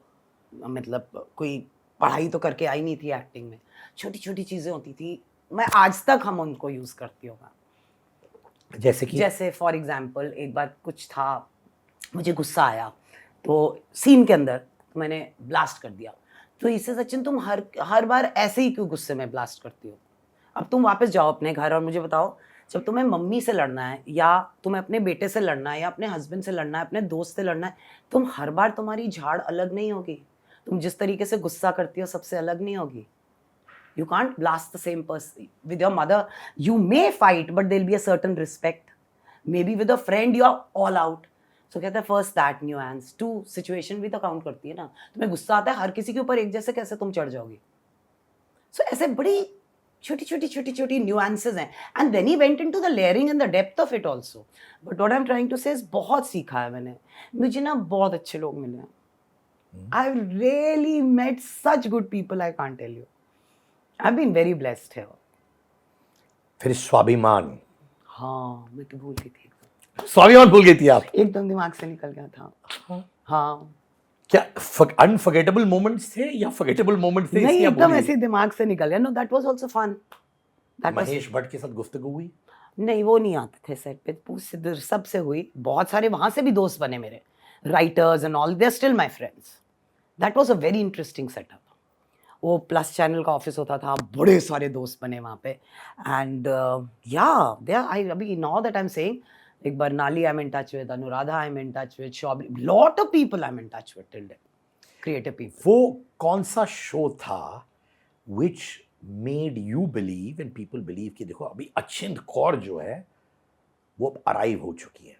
मतलब कोई पढ़ाई तो करके आई नहीं थी एक्टिंग में. छोटी छोटी चीज़ें होती थी, मैं आज तक हम उनको यूज़ करती हूँ. जैसे कि जैसे फॉर एग्जाम्पल एक बार कुछ था, मुझे गुस्सा आया, तो सीन के अंदर मैंने ब्लास्ट कर दिया. तो इससे सचिन तुम हर बार ऐसे ही क्यों गुस्से में ब्लास्ट करती हो? अब तुम वापस जाओ अपने घर और मुझे बताओ, जब तुम्हें मम्मी से लड़ना है, या तुम्हें अपने बेटे से लड़ना है, या अपने हस्बैंड से लड़ना है, अपने दोस्त से लड़ना है, तुम हर बार तुम्हारी झाड़ अलग नहीं होगी. तुम जिस तरीके से गुस्सा करती हो सबसे अलग नहीं होगी. You can't blast the same person. With your mother, you may fight, but there'll be a certain respect. Maybe with a friend, you're all out. So कहते हैं first that nuance. 2, situation भी तो count करती है ना. तुम्हें गुस्सा आता है, हर किसी के ऊपर एक जैसे कैसे तुम चढ़ जाओगी? So ऐसे बड़ी छोटी nuances हैं. And then he went into the layering and the depth of it also. But what I'm trying to say is बहुत सीखा है मैंने. मुझे ना बहुत अच्छे लोग मिले हैं. I've really met such good people, I can't tell you. I've been very blessed here. फिर स्वाभिमान. हाँ, मैं तो भूल गई थी. स्वाभिमान भूल गई थी आप? एकदम दिमाग से निकल गया था. हाँ. क्या अनफॉरगेटेबल मोमेंट्स थे या फॉरगेटेबल मोमेंट्स थे? नहीं, एकदम ऐसे दिमाग से निकल गया. No, that was also fun. Mahesh Bhatt के साथ गुफ्तगू हुई? नहीं, वो नहीं आते थे सेट पे. सबसे हुई. बहुत सारे वहाँ से भी दोस्त बने मेरे. Writers and all, they're still my friends. That was a very interesting setup. वो प्लस चैनल का ऑफिस होता था, बड़े सारे दोस्त बने वहाँ पे. एंड या आई अभी now that I am saying, एक Barnali I am in touch with, Anuradha I am in touch with, शॉबली, lot of people I am in touch with till date, creative people. वो कौन सा शो था which made you believe and people believe कि देखो अभी अचिंत कौर जो है वो अब अराइव हो चुकी है?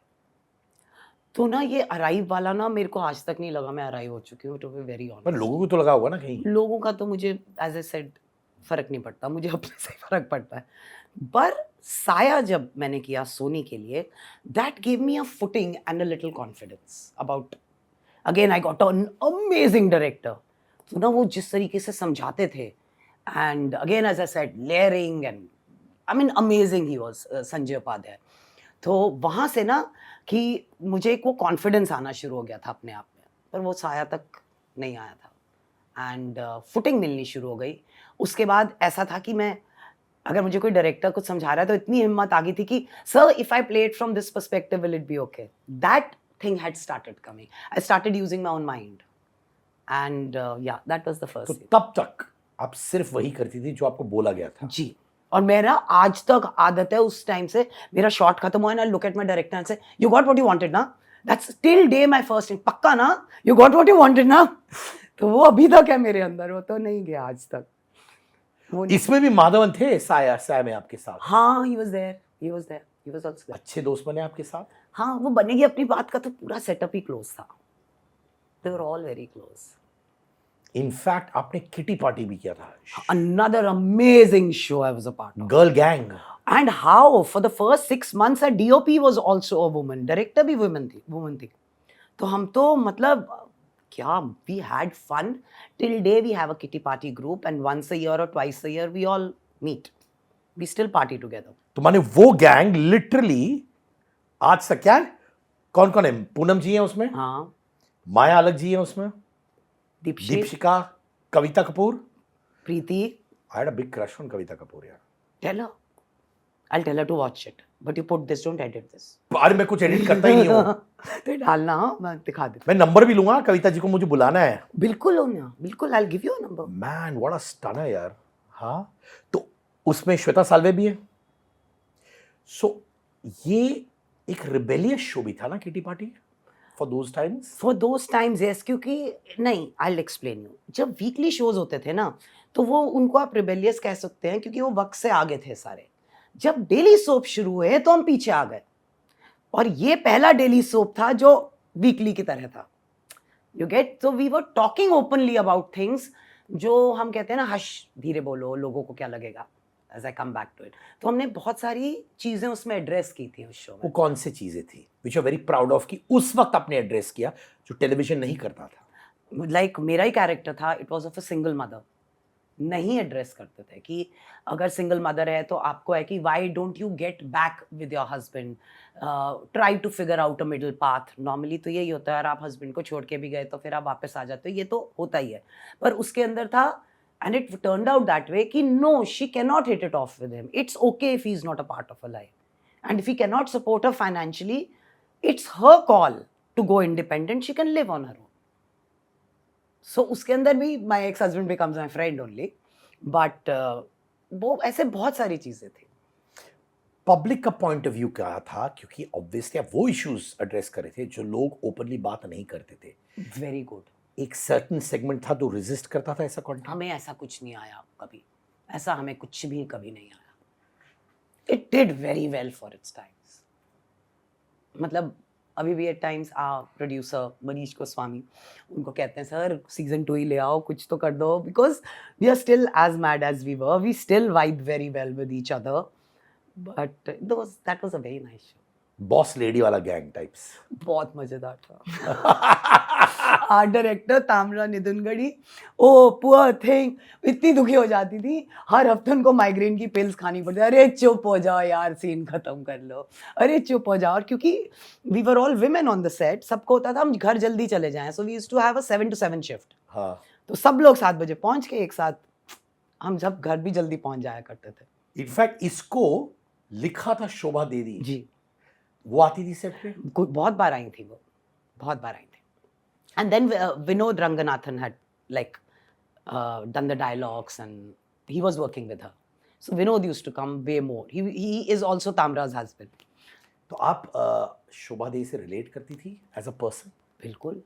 तो ना ये अराइव वाला ना मेरे को आज तक नहीं लगा मैं अराइव हो चुकी हूँ, टू बी वेरी ऑनेस्ट. पर लोगों को तो लगा होगा ना कहीं. लोगों का तो मुझे एज ए सेड फर्क नहीं पड़ता, मुझे अपने से फर्क पड़ता है. पर साया जब मैंने किया सोनी के लिए, that give me a footing and a little confidence about, again I got an amazing director. तो ना वो जिस तरीके से समझाते थे, and again as I said layering, and I mean amazing he was Sanjay Upadhyay. तो वहाँ से ना कि मुझे एक वो कॉन्फिडेंस आना शुरू हो गया था अपने आप में, पर वो साया तक नहीं आया था. एंड फुटिंग मिलनी शुरू हो गई. उसके बाद ऐसा था कि मैं, अगर मुझे कोई डायरेक्टर कुछ समझा रहा है तो इतनी हिम्मत आ गई थी कि sir if I play it from this perspective will it be okay. That thing had started coming. I started using my own mind, and या दैट वाज द तो फर्स्ट. तब तक आप सिर्फ वही करती थी जो आपको बोला गया था? जी. और मेरा आज तक आदत है, उस टाइम से मेरा शॉट खत्म हुआ ना, look at my director and say you got what you wanted ना. That's till day my first thing. पक्का ना, you got what you wanted ना. तो वो अभी तक है मेरे अंदर, वो तो नहीं गया आज तक. इसमें भी माधवन थे साया में आपके साथ? हाँ, he was there, he was also there. अच्छे दोस्त बने आपके साथ? हाँ, वो बनेगी अपनी बात का तो पूरा सेटअप ही क्लोज था. They were all very close. In fact आपने किटी पार्टी भी किया था. Another amazing show I was a part of. Girl gang. And how for the first 6 months our DOP was also a woman, director भी woman थी. तो हम तो मतलब क्या, we had fun till day. We have a kitty party group and once a year or twice a year we all meet. We still party together. तो माने वो गैंग लिटरली आज तक क्या है? कौन कौन है? पूनम जी हैं उसमें, हाँ, माया अलग जी हैं उसमें, दीपशिका, कविता कपूर, प्रीति. I had a big crush on कविता कपूर यार. Tell her. I'll tell her to watch it. But you put this, don't edit this. अरे मैं कुछ एडिट करता ही नहीं हूँ. तो डालना, हाँ, मैं दिखा देता. मैं नंबर भी लूंगा कविता जी को, मुझे बुलाना है. बिल्कुल होना, बिल्कुल. I'll give you a number. Man what a stunner यार. हाँ, तो उसमें श्वेता साल्वे भी है. सो ये एक रिबेलियस शो भी था ना kitty party? for those times? For those times yes, क्योंकि नहीं, आई विल एक्सप्लेन यू. जब वीकली शोज होते थे ना, तो वो उनको आप रिबेलियस कह सकते हैं क्योंकि वो वक्त से आगे थे सारे. जब डेली सोप शुरू हुए तो हम पीछे आ गए, और ये पहला डेली सोप था जो वीकली की तरह था. You get. तो we were talking openly about things जो हम कहते हैं ना, हश धीरे बोलो, लोगों को क्या लगेगा, as I come back to it. तो हमने बहुत सारी चीजें उसमें एड्रेस की थी उस शो वो में. कौन सी चीजें थी which are very proud of कि उस वक्त आपने एड्रेस किया जो टेलीविजन नहीं करता था? लाइक मेरा ही कैरेक्टर था, it was of a single mother. नहीं एड्रेस करते थे कि अगर सिंगल मदर है तो आपको है कि why don't you get back with your husband, try to figure out a middle path. Normally तो यही होता है, और आप हस्बैंड को छोड़ के भी गए तो फिर आप वापस आ जाते हो, ये तो होता ही है. पर उसके अंदर था, and it turned out that way कि no, she can not hit it off with him. It's okay if he is not a part of a life, and if he can not support her financially, it's her call to go independent. She can live on her own. So उसके अंदर भी my ex husband becomes my friend only. But वो ऐसे बहुत सारी चीजें थी. Public का पॉइंट ऑफ व्यू क्या था? क्योंकि ऑब्वियसली आप वो इश्यूज एड्रेस कर रहे थे जो लोग ओपनली बात नहीं करते थे. Very good. एक सर्टन सेगमेंट था जो रेजिस्ट करता था ऐसा कंटेंट. हमें ऐसा कुछ नहीं आया कभी, ऐसा हमें कुछ भी कभी नहीं आया. It did very well for its times. मतलब अभी भी at times producer Manish Goswami, उनको कहते हैं सर सीजन 2 ही ले आओ, कुछ तो कर दो, because we are still as mad as we were, we still vibe very well with each other. But that was a very nice show. Boss lady वाला गैंग टाइप्स. बहुत मजेदार था. आर्ट डायरेक्टर ताम्रा निदुनगढ़ी, ओ पुअर थिंग, इतनी दुखी हो जाती थी. हर हफ्ते उनको माइग्रेन की पिल्स खानी पड़ती. अरे चुप हो जाओ यार, सीन खत्म कर लो, अरे चुप हो जाओ. क्योंकि we were all women on the set, सबको होता था हम घर जल्दी चले जाएं. So we used to have a 7 to 7 shift. हाँ. तो सब लोग 7 बजे पहुंच के एक साथ हम जब घर भी जल्दी पहुंच जाया करते थे. इनफैक्ट इसको लिखा था शोभा देवी. जी. वो आती थी सेट पे. बहुत बार आई थी वो, बहुत बार आई थी. And then Vinod Ranganathan had like done the dialogues, and he was working with her. So Vinod used to come way more. He is also Tamra's husband. तो आप शोभा देवी से रिलेट करती थी एज अ पर्सन? बिल्कुल,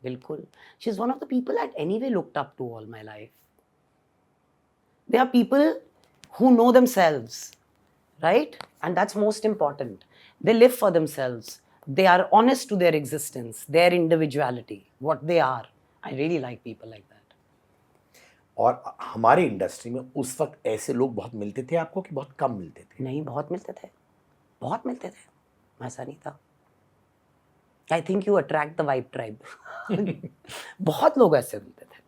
बिल्कुल. She is one of the people I'd anyway looked up to all my life. They are people who know themselves, right? And that's most important. They live for themselves. They are honest to their existence, their individuality, what they are. I really like people like that. और हमारे industry में उस वक्त ऐसे लोग बहुत मिलते थे आपको कि बहुत कम मिलते थे? नहीं, बहुत मिलते थे, बहुत मिलते थे. ऐसा नहीं था. I think you attract the vibe tribe. बहुत लोग ऐसे मिलते थे.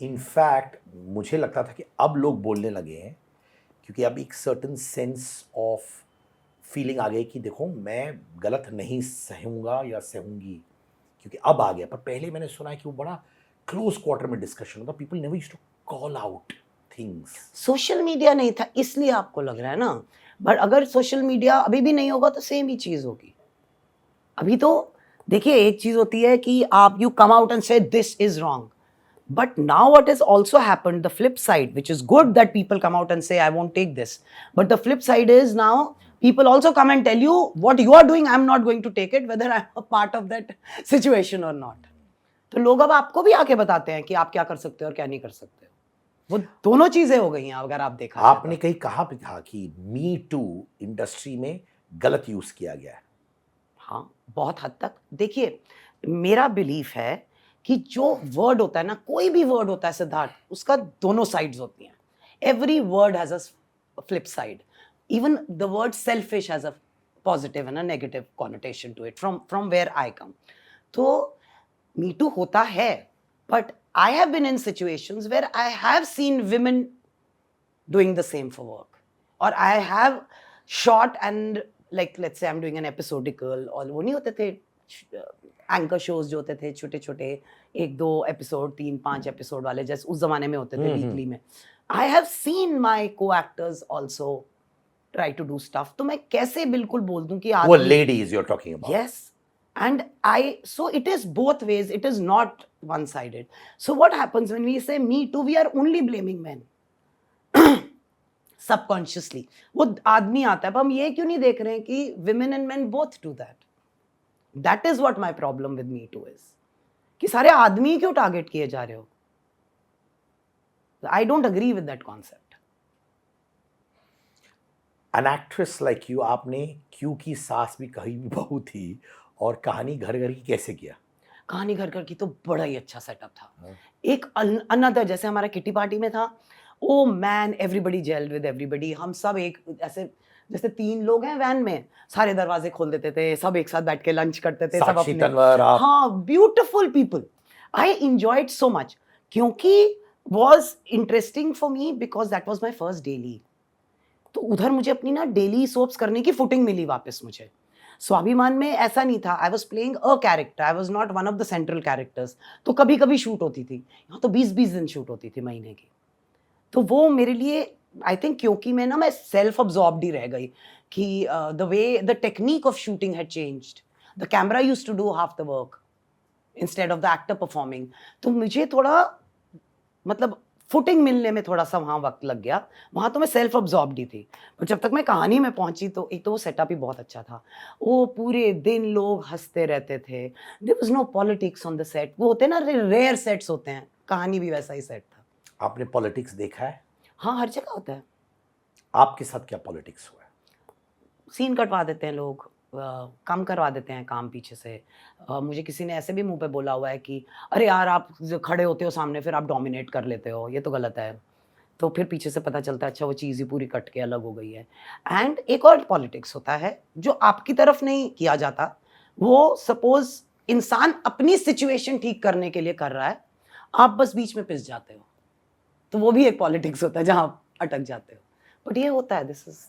इनफैक्ट मुझे लगता था कि अब लोग बोलने लगे हैं क्योंकि अब एक सर्टन सेंस ऑफ फीलिंग आ गई कि देखो मैं गलत नहीं सहूँगा या सहूँगी, क्योंकि अब आ गया. पर पहले मैंने सुना है कि वो बड़ा क्लोज क्वार्टर में डिस्कशन होता. People never used to call out things. Social media नहीं था इसलिए आपको लग रहा है ना, बट अगर सोशल मीडिया अभी भी नहीं होगा तो सेम ही चीज होगी. अभी तो देखिए, एक चीज होती है कि आप यू कम आउट एंड से this is wrong, but now what has also happened, the flip side, which is good that people come out and say I won't take this, but the flip side is now people also come and tell you what you are doing, I'm not going to take it, whether I'm a part of that situation or not. तो लोग अब आपको भी आके बताते हैं कि आप क्या कर सकते हो और क्या नहीं कर सकते हो. वो दोनों चीजें हो गई हैं अगर आप देखा. आपने कहीं कहा भी था कि मी टू इंडस्ट्री में गलत यूज किया गया है. हाँ, बहुत हद तक. देखिए, मेरा बिलीफ है कि जो वर्ड होता है ना, कोई भी वर्ड होता है सिद्धार्थ, उसका दोनों साइड्स होती हैं. Every word has a flip side. Even the word selfish has a positive and a negative connotation to it from where I come. तो मी टू होता है, but I have been in situations where I have seen women doing the same for work, और I have shot and like let's say I am doing an episodical, और वो नहीं होते थे anchor shows जो होते थे छोटे छोटे, 1-2 एपिसोड, 3-5 एपिसोड वाले, जैसे उस जमाने में होते थे वीकली में. आई हैव सीन माई को actors also try to do stuff. तो मैं कैसे बिल्कुल बोल दूं कि वो आदमी ladies you're talking about. Yes. And so it is both ways. It is not one-sided. So what happens when we say Me Too, we are only blaming men. Subconsciously. वो आदमी आता है, पर हम ये क्यों नहीं देख रहे हैं कि women and men both do that. That is what my problem with Me Too is. कि सारे आदमी क्यों टारगेट किए जा रहे हो? I don't agree with that concept. An actress like you, आपने क्यों की सास भी कही भी बहू थी और कहानी घर घर की कैसे किया? कहानी घर घर की तो बड़ा ही अच्छा सेटअप था. एक अनदर जैसे हमारा किटी पार्टी में था. Oh man, everybody gelled with everybody. हम सब एक ऐसे जैसे 3 लोग हैं वैन में, सारे दरवाजे खोल देते थे, सब एक साथ बैठ के लंच करते थे, सब साक्षी अपने. तन्वर, आप हाँ, beautiful people. I enjoyed so much क्योंकि was interesting for me because that was my first daily. तो उधर मुझे अपनी ना डेली सोप्स करने की फुटिंग मिली वापस मुझे. स्वाभिमान में ऐसा नहीं था. I was playing a character, I was not one of the central characters. तो कभी कभी शूट होती थी, यहाँ तो 20-20 दिन शूट होती थी महीने की. तो वो मेरे लिए आई थिंक क्योंकि मैं सेल्फ अब्जॉर्ब्ड ही रह गई कि the way the technique of shooting had changed. The camera used to do half the work instead of the actor performing. तो मुझे थोड़ा मतलब फुटिंग मिलने में थोड़ा सा वहाँ वक्त लग गया. वहाँ तो मैं सेल्फ अब्जॉर्ब्ड ही थी. पर जब तक मैं कहानी में पहुंची तो एक तो वो सेटअप ही बहुत अच्छा था. वो पूरे दिन लोग हंसते रहते थे. There was no politics on the set. वो होते ना रेयर सेट्स होते हैं. कहानी भी वैसा ही सेट था. आपने पॉलिटिक्स देखा है? हाँ, हर जगह होता है. आपके साथ क्या पॉलिटिक्स हुआ है? सीन कटवा देते हैं लोग, कम करवा देते हैं काम पीछे से. मुझे किसी ने ऐसे भी मुंह पे बोला हुआ है कि अरे यार आप जो खड़े होते हो सामने फिर आप डोमिनेट कर लेते हो, ये तो गलत है. तो फिर पीछे से पता चलता है अच्छा वो चीज़ ही पूरी कट के अलग हो गई है. एंड एक और पॉलिटिक्स होता है जो आपकी तरफ नहीं किया जाता. वो सपोज इंसान अपनी सिचुएशन ठीक करने के लिए कर रहा है, आप बस बीच में पिस जाते हो. तो वो भी एक पॉलिटिक्स होता है जहाँ आप अटक जाते हो. बट ये होता है, दिस इज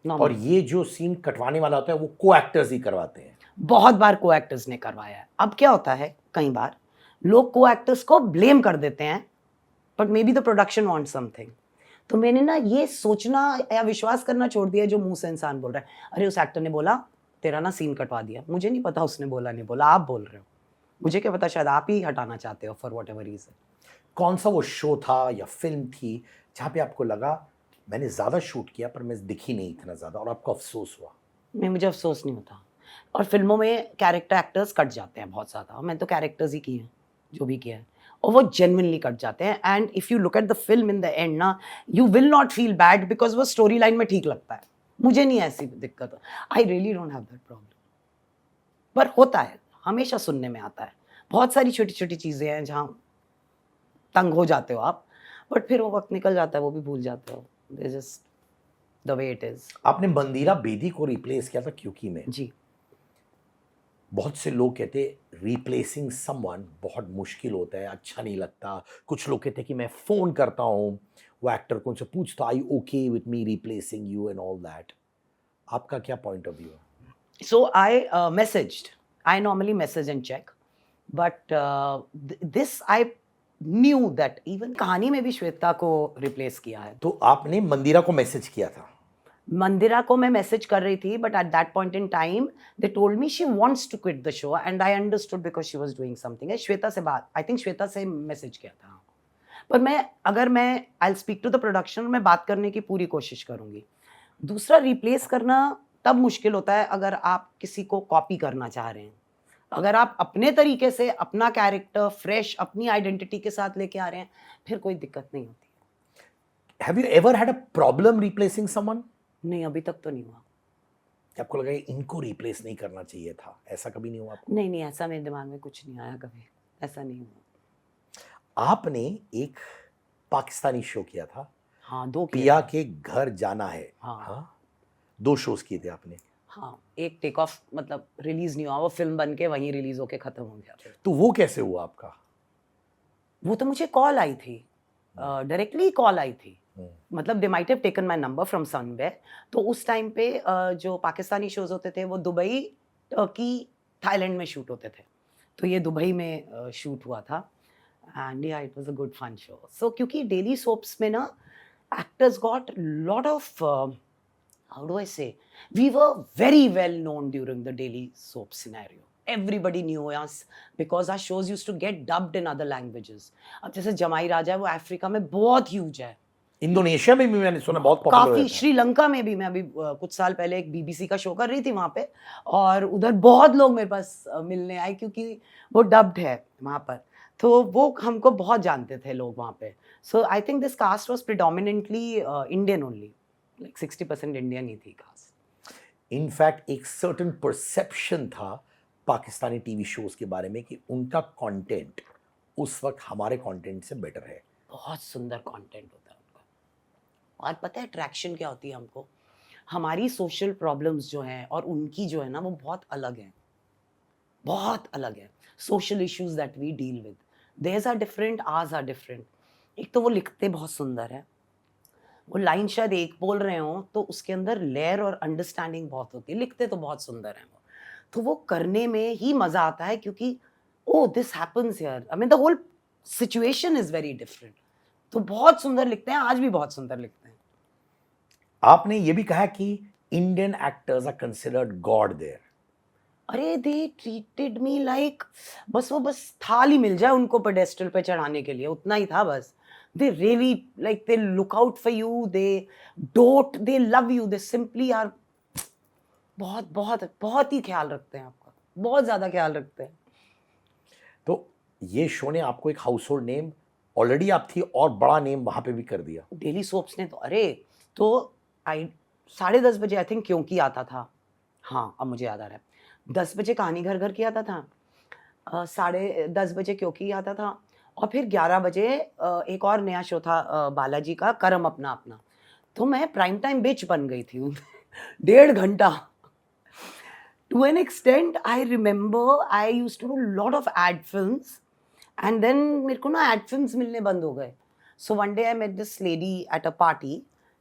और ये जो सीन कटवाने वाला होता है वो को एक्टर्स ही करवाते हैं? बहुत बार को एक्टर्स ने करवाया है. अब क्या होता है, कई बार लोग को एक्टर्स को ब्लेम कर देते हैं, but may be the production want something. तो मैंने ना ये सोचना या विश्वास करना छोड़ दिया जो मुंह से इंसान बोल रहा है अरे उस एक्टर ने बोला तेरा ना सीन कटवा दिया. मुझे नहीं पता उसने बोला नहीं बोला, आप बोल रहे हो. मुझे क्या पता, शायद आप ही हटाना चाहते हो फॉर वॉट एवर रीजन. कौन सा वो शो था या फिल्म थी जहाँ पे आपको लगा मैंने ज़्यादा शूट किया पर मैं दिखी नहीं इतना ज़्यादा और आपको अफसोस हुआ? नहीं, मुझे अफसोस नहीं होता. और फिल्मों में कैरेक्टर एक्टर्स कट जाते हैं बहुत ज़्यादा. मैंने तो कैरेक्टर्स ही किए हैं जो भी किया है, और वो जेन्युइनली कट जाते हैं. And if you look at the film in the end ना, you will not feel bad because वो स्टोरी लाइन में ठीक लगता है. मुझे नहीं ऐसी दिक्कत. I really don't have that problem. पर होता है, हमेशा सुनने में आता है. बहुत सारी छोटी छोटी चीज़ें हैं जहाँ तंग हो जाते हो आप, बट फिर वो वक्त निकल जाता है, वो भी भूल जाते हो. Just the way it is. आपने मंदिरा बेदी को रिप्लेस किया था क्योंकि में. जी. बहुत से लोग कहते रिप्लेसिंग समवन बहुत मुश्किल होता है, अच्छा नहीं लगता. कुछ लोग कहते हैं कि मैं फ़ोन करता हूँ वो एक्टर को, उनसे पूछता I okay with me replacing you and all that. आपका क्या पॉइंट ऑफ व्यू है? So I messaged. I normally message and check, but this I knew that even कहानी में भी श्वेता को रिप्लेस किया है. तो आपने मंदिरा को मैसेज किया था? मंदिरा को मैं मैसेज कर रही थी, but at that point in time they told me she wants to quit the show and I understood because she was doing something. Shweta से बात, आई थिंक श्वेता से मैसेज किया था. पर मैं I speak to the production, मैं बात करने की पूरी कोशिश करूंगी. दूसरा, रिप्लेस करना तब मुश्किल होता है अगर आप किसी को कॉपी करना चाह रहे हैं. अगर आप अपने तरीके से अपना कैरेक्टर फ्रेश अपनी आइडेंटिटी के साथ लेके आ रहे हैं, फिर कोई दिक्कत नहीं होती. Have you ever had a problem replacing someone? नहीं, अभी तक तो नहीं हुआ. आपको लगा इनको रिप्लेस नहीं करना चाहिए था, ऐसा कभी नहीं हुआ आपको? नहीं, ऐसा मेरे दिमाग में कुछ नहीं आया कभी. ऐसा नहीं हुआ. आपने एक पाकिस्तानी शो किया था. हाँ, 2 किए पिया थे. के घर जाना है. हाँ. 2 शोज किए थे आपने. हाँ, एक टेक ऑफ मतलब रिलीज नहीं हुआ, वो फिल्म बन के वहीं रिलीज होके खत्म हो गया. तो वो कैसे हुआ आपका? वो तो मुझे कॉल आई थी, डायरेक्टली कॉल आई थी. मतलब they might have taken my number from somewhere. तो उस टाइम पे जो पाकिस्तानी शोज होते थे वो दुबई, टर्की, थाईलैंड में शूट होते थे. तो ये दुबई में शूट हुआ था. And yeah it was a good fun show. So क्योंकि डेली सोप्स में ना actors got lot of how do I say, we were very well known during the daily soap scenario. Everybody knew us because our shows used to get dubbed in other languages. अब जैसे जमाई राजा है वो Africa में बहुत huge है, Indonesia में भी मैंने सुना बहुत पॉपुलर काफी, है। श्रीलंका में भी। मैं अभी कुछ साल पहले एक बीबीसी का शो कर रही थी वहां पे, और उधर बहुत लोग मेरे पास मिलने आए क्योंकि वो डब्ड है वहां पर, तो वो हमको बहुत जानते थे लोग वहां पे। So I think this cast was predominantly Indian only, like 60% Indian ही थी कास्ट। इनफैक्ट एक सर्टेन परसेप्शन था पाकिस्तानी टीवी शोज के बारे में कि उनका कंटेंट उस वक्त हमारे कंटेंट से बेटर है। बहुत सुंदर कंटेंट होता है उनका। और पता है अट्रैक्शन क्या होती है हमको, हमारी सोशल प्रॉब्लम्स जो हैं और उनकी जो है ना वो बहुत अलग है, बहुत अलग है। Social issues that we deal with, theirs are different, ours are different. एक तो वो लिखते बहुत सुंदर है, वो लाइन शायद एक बोल रहे हो तो उसके अंदर लेयर और अंडरस्टैंडिंग बहुत होती है, लिखते तो बहुत सुंदर है वो, तो वो करने में ही मजा आता है क्योंकि oh this happens here, I mean the whole situation is very different. तो बहुत सुंदर लिखते हैं, आज भी बहुत सुंदर लिखते हैं। आपने ये भी कहा कि Indian actors are considered god there. अरे दे ट्रीटेड मी लाइक, बस थाल ही मिल जाए उनको पेडेस्टल पे चढ़ाने के लिए, उतना ही था बस। They really like, they look out for you, they love you, they simply are, बहुत बहुत बहुत ही ख्याल रखते हैं आपका, बहुत ज्यादा ख्याल रखते हैं। तो ये शो ने आपको एक हाउस होल्ड नेम, ऑलरेडी आप थी और बड़ा नेम वहां पे भी कर दिया। डेली सोप्स ने तो, अरे तो आई 10:30 बजे आई थिंक क्योंकि आता था, हाँ अब मुझे याद आ रहा है, 10 बजे कहानी घर घर की आता था, 10:30 बजे क्योंकि आता था, और फिर 11 बजे एक और नया शो था बालाजी का, करम अपना अपना। तो मैं प्राइम टाइम बिच बन गई थी 1.5 घंटा। To an extent, I remember I used to do a lot of ad films, and then मेरे को ना ad films मिलने बंद हो गए। So one day I met this lady at a party.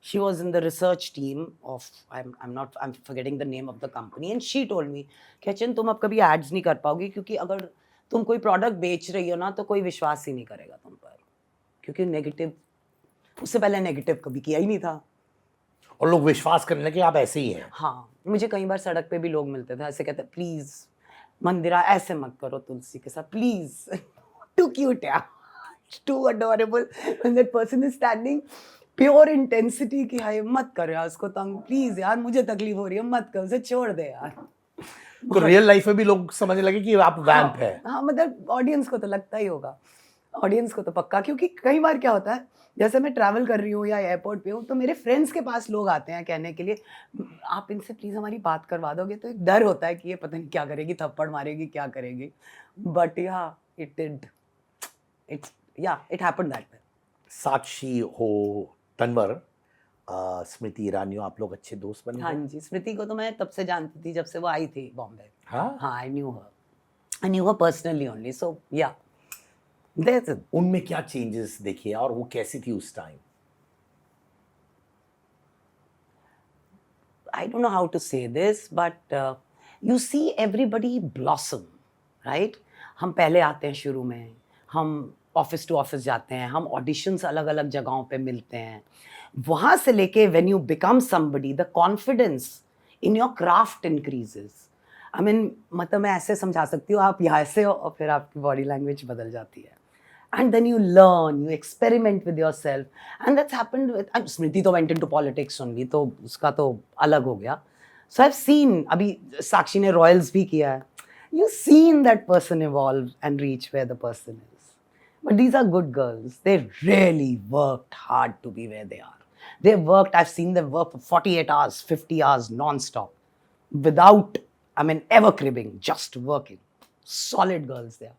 She was in the research team of, I'm forgetting the name of the company, and she told me कि अच्छा तुम अब कभी ads नहीं कर पाओगी क्योंकि अगर तुम कोई प्रोडक्ट बेच रही हो ना तो कोई विश्वास ही नहीं करेगा तुम पर, क्योंकि नेगेटिव, उससे पहले नेगेटिव कभी किया ही नहीं था और लोग विश्वास करने लगे आप ऐसे ही हैं। हाँ, मुझे कई बार सड़क पे भी लोग मिलते थे, ऐसे कहते प्लीज मंदिरा ऐसे मत करो तुलसी के साथ प्लीज, टू क्यूट यार, too adorable when that person is standing, pure intensity की, हाय मत कर यार उसको तंग, प्लीज यार मुझे तकलीफ हो रही है, मत कर उसे, छोड़ दे यार। तो रियल लाइफ में भी लोग समझने लगे कि आप वैम्प है। हाँ मतलब ऑडियंस को तो लगता ही होगा, ऑडियंस को तो पक्का, क्योंकि कई बार क्या होता है, जैसे मैं ट्रैवल कर रही हूँ या एयरपोर्ट पे हूँ तो मेरे फ्रेंड्स के पास लोग आते हैं कहने के लिए आप इनसे प्लीज़ हमारी बात करवा दोगे, तो एक डर होता है कि ये पता नहीं क्या करेगी, थप्पड़ मारेगी, क्या करेगी, but yeah it did, it happened that way. Sakshi हो, तन्वर, स्मृति ईरानी हो, आप लोग अच्छे दोस्त बने? हाँ जी, स्मृति को तो मैं तब से जानती थी जब से वो आई थी बॉम्बे। हाँ, I knew her personally only, so yeah उनमें क्या चेंजेस देखे और वो कैसी थी उस time? I don't know how to say this, but you see everybody blossom, right? हम पहले आते हैं शुरू में, हम ऑफिस टू ऑफिस जाते हैं, हम ऑडिशंस अलग अलग जगहों पे मिलते हैं, वहाँ से लेके when you become somebody, the confidence in your craft increases. I mean, मतलब मैं ऐसे समझा सकती हूँ, आप यहाँ से हो और फिर आपकी बॉडी लैंग्वेज बदल जाती है, and then you learn, you experiment with yourself, and that's happened with Smriti तो went into politics only, तो उसका तो अलग हो गया। So I've seen, अभी साक्षी ने रॉयल्स भी किया है, you've seen that person evolve and reach where the person is. But these are good girls, they really worked hard to be where they are. They worked, I've seen them work for 48 hours, 50 hours non-stop, without, I mean, ever cribbing, just working. Solid girls there.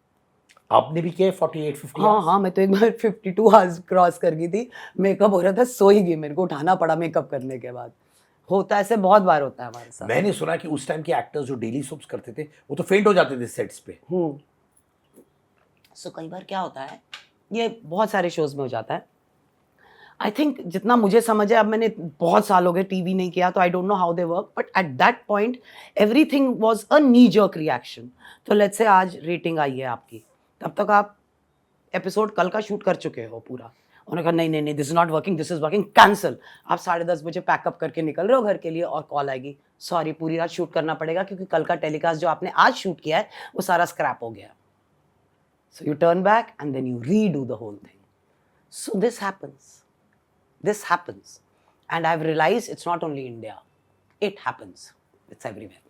आपने भी किया 48-50? हाँ, मैं तो एक बार 52 hours cross कर गई थी, मेकअप हो रहा था, सो ही गई, मेरे को उठाना पड़ा मेकअप करने के बाद। होता है ऐसे, बहुत बार होता है हमारे साथ। मैंने सुना कि उस टाइम के एक्टर्स जो डेली सोप्स करते थे वो तो फेंट हो जाते थे सेट्स पे। सो कई बार क्या होता है, ये बहुत सारे शोज में हो जाता है। आई थिंक जितना मुझे समझ है, अब मैंने बहुत साल हो गए टीवी नहीं किया, तो आई don't know how they work, but at that point everything was a knee jerk reaction. तो लेट्स से आज रेटिंग आई है आपकी, तब तक आप एपिसोड कल का शूट कर चुके हो पूरा, उन्होंने कहा नहीं नहीं नहीं, this is not working, this is working, cancel. आप 10:30 बजे पैकअप करके निकल रहे हो घर के लिए और कॉल आएगी, सॉरी पूरी रात शूट करना पड़ेगा क्योंकि कल का टेलीकास्ट जो आपने आज शूट किया है वो सारा स्क्रैप हो गया। So you turn back and then you redo the whole thing. So this happens and I have realised it's not only India, it happens, it's everywhere.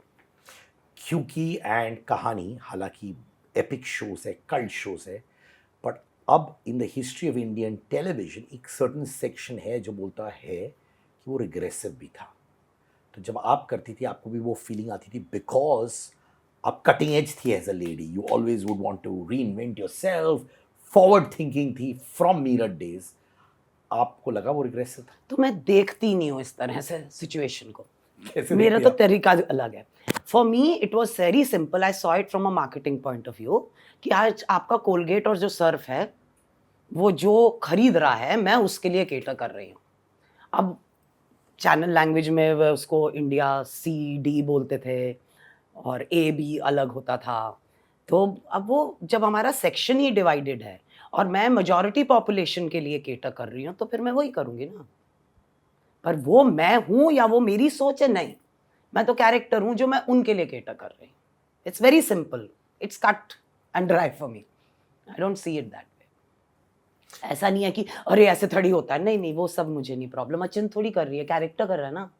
Kyunki and Kahaani हालांकि एपिक शोज है, cult shows है, but अब in the history of Indian television एक certain section है जो बोलता है कि वो रिग्रेसिव भी था। तो जब आप करती थी आपको भी वो फीलिंग आती थी बिकॉज आप कटिंग एज थी as a lady, you always would want to reinvent yourself, forward thinking थी फ्रॉम मीरर डेज, आपको लगा वो रिग्रेसिव था? तो मैं देखती नहीं हूँ इस तरह से सिचुएशन को, कैसे मेरा देखती तो आप? तरीका अलग है। For me it was very simple, I saw it from a marketing point of view कि आज आपका कोलगेट और जो सर्फ है वो जो खरीद रहा है मैं उसके लिए केटर कर रही हूँ। अब चैनल लैंग्वेज में वो उसको इंडिया CD बोलते थे और A भी अलग होता था। तो अब वो जब हमारा सेक्शन ही डिवाइडेड है और मैं मेजॉरिटी पॉपुलेशन के लिए केटर कर रही हूँ तो फिर मैं वही करूँगी ना। पर वो मैं हूँ या वो मेरी सोच है, नहीं, मैं तो कैरेक्टर हूँ जो मैं उनके लिए केटर कर रही हूँ। It's very simple, it's cut and dry for me, I don't see it that way. ऐसा नहीं है कि अरे ऐसे थोड़ी होता है, नहीं नहीं, वो सब मुझे नहीं प्रॉब्लम। अचिंत थोड़ी कर रही है, कैरेक्टर कर रहा है ना,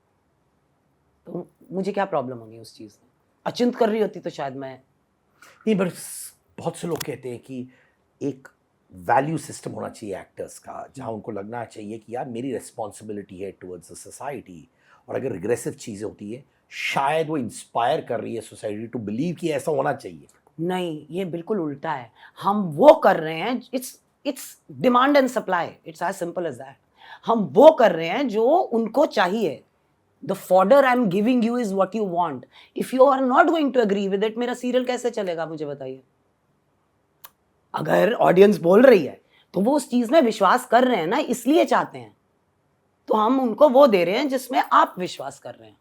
तो मुझे क्या प्रॉब्लम होगी उस चीज़ में। अचिंत कर रही होती तो शायद मैं नहीं, बस बहुत से लोग कहते हैं कि एक वैल्यू सिस्टम होना चाहिए एक्टर्स का, जहाँ उनको लगना चाहिए कि यार मेरी रिस्पॉन्सिबिलिटी है टुवर्ड्स द सोसाइटी, और अगर रिग्रेसिव चीज़ें होती है शायद वो इंस्पायर कर रही है सोसाइटी टू बिलीव कि ऐसा होना चाहिए। नहीं, ये बिल्कुल उल्टा है। हम वो कर रहे हैं, it's demand and supply, it's as simple as that. हम वो कर रहे हैं जो उनको चाहिए। The fodder I am giving you is what you want. If you are not going to agree with it, मेरा सीरियल कैसे चलेगा मुझे बताइए। अगर ऑडियंस बोल रही है तो वो उस चीज में विश्वास कर रहे हैं ना, इसलिए चाहते हैं, तो हम उनको वो दे रहे हैं जिसमें आप विश्वास कर रहे हैं।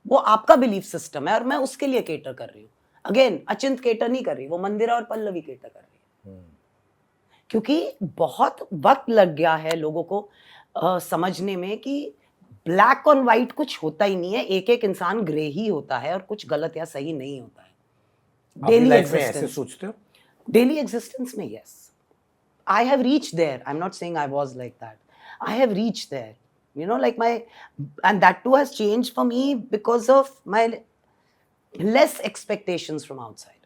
वो आपका बिलीफ सिस्टम है और मैं उसके लिए केटर कर रही हूँ। अगेन अचिंत केटर नहीं कर रही, वो मंदिरा और पल्लवी केटर कर रही है। क्योंकि बहुत वक्त लग गया है लोगों को समझने में कि ब्लैक और व्हाइट कुछ होता ही नहीं है, एक एक इंसान ग्रे ही होता है और कुछ गलत या सही नहीं होता है। अपनी लाइफ में ऐसे सोचते हो? डेली एग्जिस्टेंस में yes, I have reached there. I'm not saying I was like that. I have reached there. You know, like and that too has changed for me because of my less expectations from outside.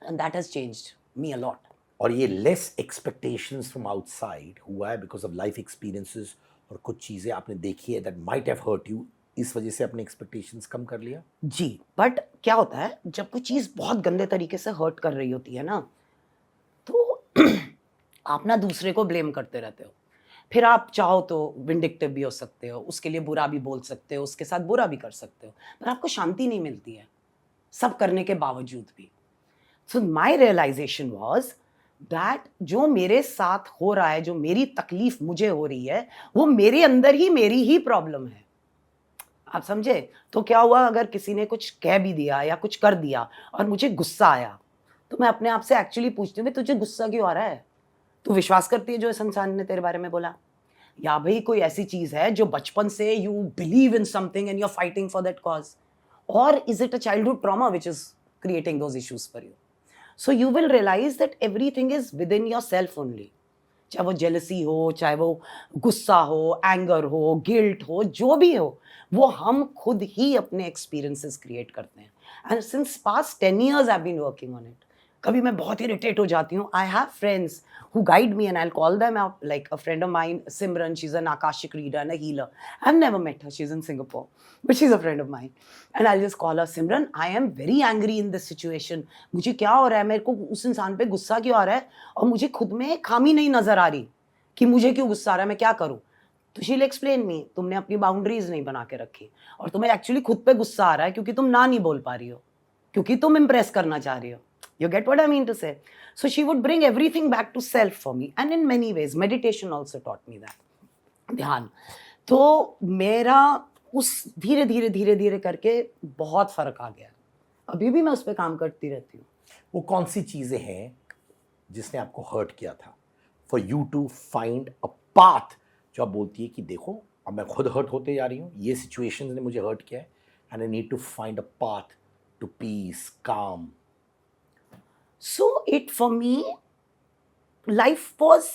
And that has changed me a lot. और ये less expectations from outside हुआ है because of life experiences, और कुछ चीज़ें आपने देखी है that might have hurt you, इस वजह से अपने एक्सपेक्टेशंस कम कर लिया? जी, बट क्या होता है जब कोई चीज़ बहुत गंदे तरीके से हर्ट कर रही होती है ना, तो आप ना दूसरे को ब्लेम करते रहते हो। फिर आप चाहो तो विंडिक्टिव भी हो सकते हो, उसके लिए बुरा भी बोल सकते हो, उसके साथ बुरा भी कर सकते हो, पर आपको शांति नहीं मिलती है सब करने के बावजूद भी। सो माई रियलाइजेशन वॉज दैट जो मेरे साथ हो रहा है, जो मेरी तकलीफ मुझे हो रही है, वो मेरे अंदर ही मेरी ही प्रॉब्लम है। आप समझे? तो क्या हुआ अगर किसी ने कुछ कह भी दिया या कुछ कर दिया और मुझे गुस्सा आया, तो मैं अपने आप से एक्चुअली पूछती हूँ तुझे गुस्सा क्यों आ रहा है? तू विश्वास करती है जो इस इंसान ने तेरे बारे में बोला? या भाई कोई ऐसी चीज है जो बचपन से you believe in something and you are fighting for that cause, और is it a childhood trauma which is creating those issues for you? So you will realise that everything is within yourself only. चाहे वो jealousy हो, चाहे वो गुस्सा हो, anger हो, guilt हो, जो भी हो, वो हम खुद ही अपने एक्सपीरियंसेस क्रिएट करते हैं। And since past 10 years I have been working on it. कभी मैं बहुत इरिटेट हो जाती हूँ, I have friends who guide me and I'll call them out, like a friend of mine, Simran, she's an Akashic reader and a healer. I've never met her, she's in Singapore, but she's a friend of mine. And I'll just call her, Simran, I am very angry in this situation. मुझे क्या हो रहा है, मेरे को उस इंसान पे गुस्सा क्यों आ रहा है और मुझे खुद में खामी नहीं नजर आ रही कि मुझे क्यों गुस्सा आ रहा है, मैं क्या करूँ? तो she'll explain me, तुमने अपनी बाउंड्रीज नहीं बना के रखी और तुम्हें एक्चुअली खुद पे गुस्सा आ रहा है क्योंकि तुम ना नहीं बोल पा रही हो, क्योंकि तुम इम्प्रेस करना चाह रही हो। You get what I mean to say? So she would bring everything back to self for me, and in many ways, meditation also taught me that. ध्यान। तो मेरा उस धीरे धीरे धीरे धीरे करके बहुत फर्क आ गया। अभी भी मैं उस पर काम करती रहती हूँ। वो कौन सी चीज़ें हैं जिसने आपको हर्ट किया था for you to find a path जो आप बोलती है कि देखो अब मैं खुद हर्ट होते जा रही हूँ, ये सिचुएशंस ने मुझे हर्ट किया है, and I need to find a path to peace, काम? So it for me, life was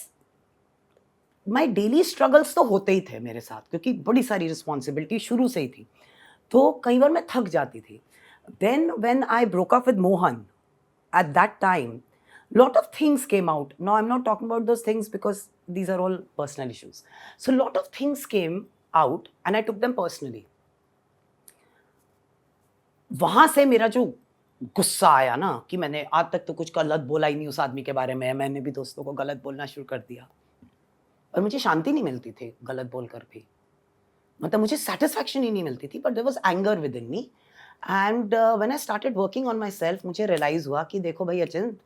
my daily struggles तो होते ही थे मेरे साथ, क्योंकि बड़ी सारी रिस्पॉन्सिबिलिटी शुरू से ही थी, तो कई बार मैं थक जाती थी. Then when I broke up with Mohan, at that time lot of things came out. Now I'm not talking about those things because these are all personal issues. So lot of things came out and I took them personally. वहां से मेरा जो गुस्सा आया ना, कि मैंने आज तक तो कुछ गलत बोला ही नहीं उस आदमी के बारे में, मैंने भी दोस्तों को गलत बोलना शुरू कर दिया और मुझे शांति नहीं मिलती थी गलत बोलकर भी, मतलब मुझे सेटिस्फैक्शन ही नहीं मिलती थी, but there was anger within me. And when I started working on myself, मुझे रियलाइज हुआ कि देखो भाई अचिंत,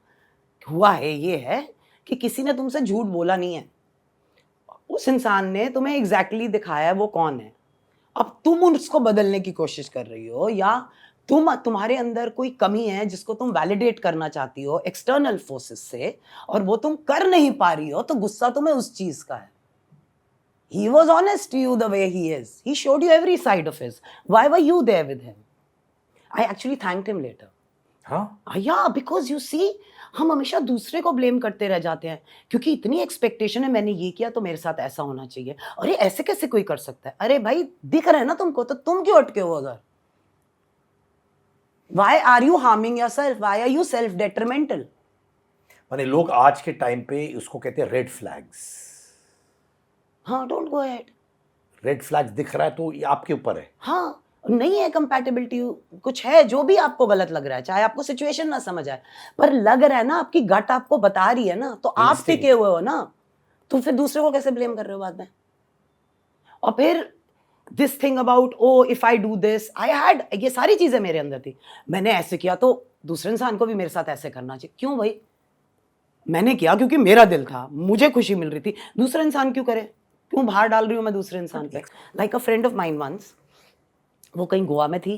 हुआ है ये है कि किसी ने तुमसे झूठ बोला नहीं है, उस इंसान ने तुम्हें एग्जैक्टली दिखाया है वो कौन है. अब तुम उसको बदलने की कोशिश कर रही हो, या तुम्हारे अंदर कोई कमी है जिसको तुम वैलिडेट करना चाहती हो एक्सटर्नल फोर्सेस से, और वो तुम कर नहीं पा रही हो, तो गुस्सा तुम्हें उस चीज का है. He was honest to you the way he is. He showed you every side of his. Why were you there with him? I actually thanked him later. हाँ, Yeah, because you see, हम हमेशा दूसरे को blame करते रह जाते हैं, क्योंकि इतनी एक्सपेक्टेशन है, मैंने ये किया तो मेरे साथ ऐसा होना चाहिए. अरे ऐसे कैसे कोई कर सकता है? अरे भाई दिख रहा है ना तुमको, तो तुम क्यों अटके हो उधर? Why are you harming yourself? Why are you self detrimental? माने लोग आज के टाइम पे उसको कहते हैं रेड फ्लैग्स. हाँ, don't go ahead. Red flags दिख रहा है तो ये आपके ऊपर है. हाँ, नहीं है कंपैटिबिलिटी, कुछ है जो भी आपको गलत लग रहा है, चाहे आपको सिचुएशन ना समझ आए, पर लग रहा है ना, आपकी गट आपको बता रही है ना, तो आप Instinct. टिके हुए हो ना, तो फिर दूसरे को कैसे ब्लेम कर रहे हो बाद में? और फिर this thing about oh if I do this, I had, ये सारी चीजें मेरे अंदर थी. मैंने ऐसे किया तो दूसरे इंसान को भी मेरे साथ ऐसे करना चाहिए. क्यों भाई? मैंने किया क्योंकि मेरा दिल था, मुझे खुशी मिल रही थी, दूसरा इंसान क्यों करे? क्यों बाहर डाल रही हूँ मैं दूसरे इंसान पे? Like a friend of mine once, वो कहीं गोवा में थी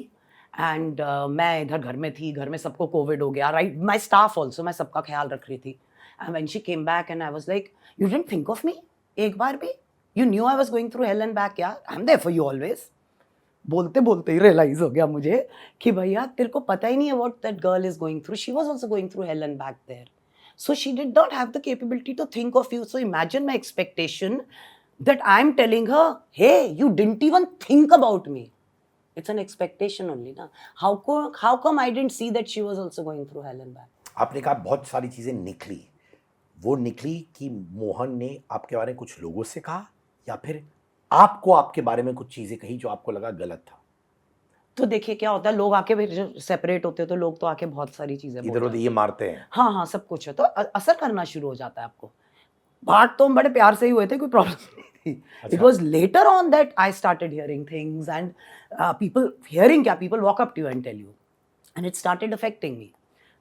एंड मैं इधर घर में थी, घर में सबको कोविड हो गया, राइट, माई स्टाफ ऑल्सो, मैं सबका ख्याल रख रही थी. And when she came back and I was like, you didn't think of me एक बार भी? You knew I was going through hell and back, यार I am there for you always. बोलते बोलते ही रियलाइज हो गया मुझे कि भैया तेरे को पता ही नहीं है what that girl is going through. She was also going through hell and back there, so she did not have the capability to think of you. So imagine my expectation that I'm telling her, hey, you didn't even think about me. It's an expectation only, na? How come I didn't see that she was also going through hell and back? आपने कहा बहुत सारी चीजें निकली, वो निकली कि मोहन ने आपके बारे में कुछ लोगों से कहा, या फिर आपको आपके बारे में कुछ चीजें कही जो आपको लगा गलत था? तो देखिए क्या होता है, लोग आके सेपरेट होते हैं तो लोग तो आके बहुत सारी चीजें इधर बोलते उधर हैं. ये मारते हैं. हाँ हाँ, सब कुछ है, तो असर करना शुरू हो जाता है आपको. बात तो हम बड़े प्यार से ही हुए थे, कोई प्रॉब्लम नहीं थी. It was later on that I started hearing things and people hearing, क्या people walk up to you and tell you, and it started affecting me.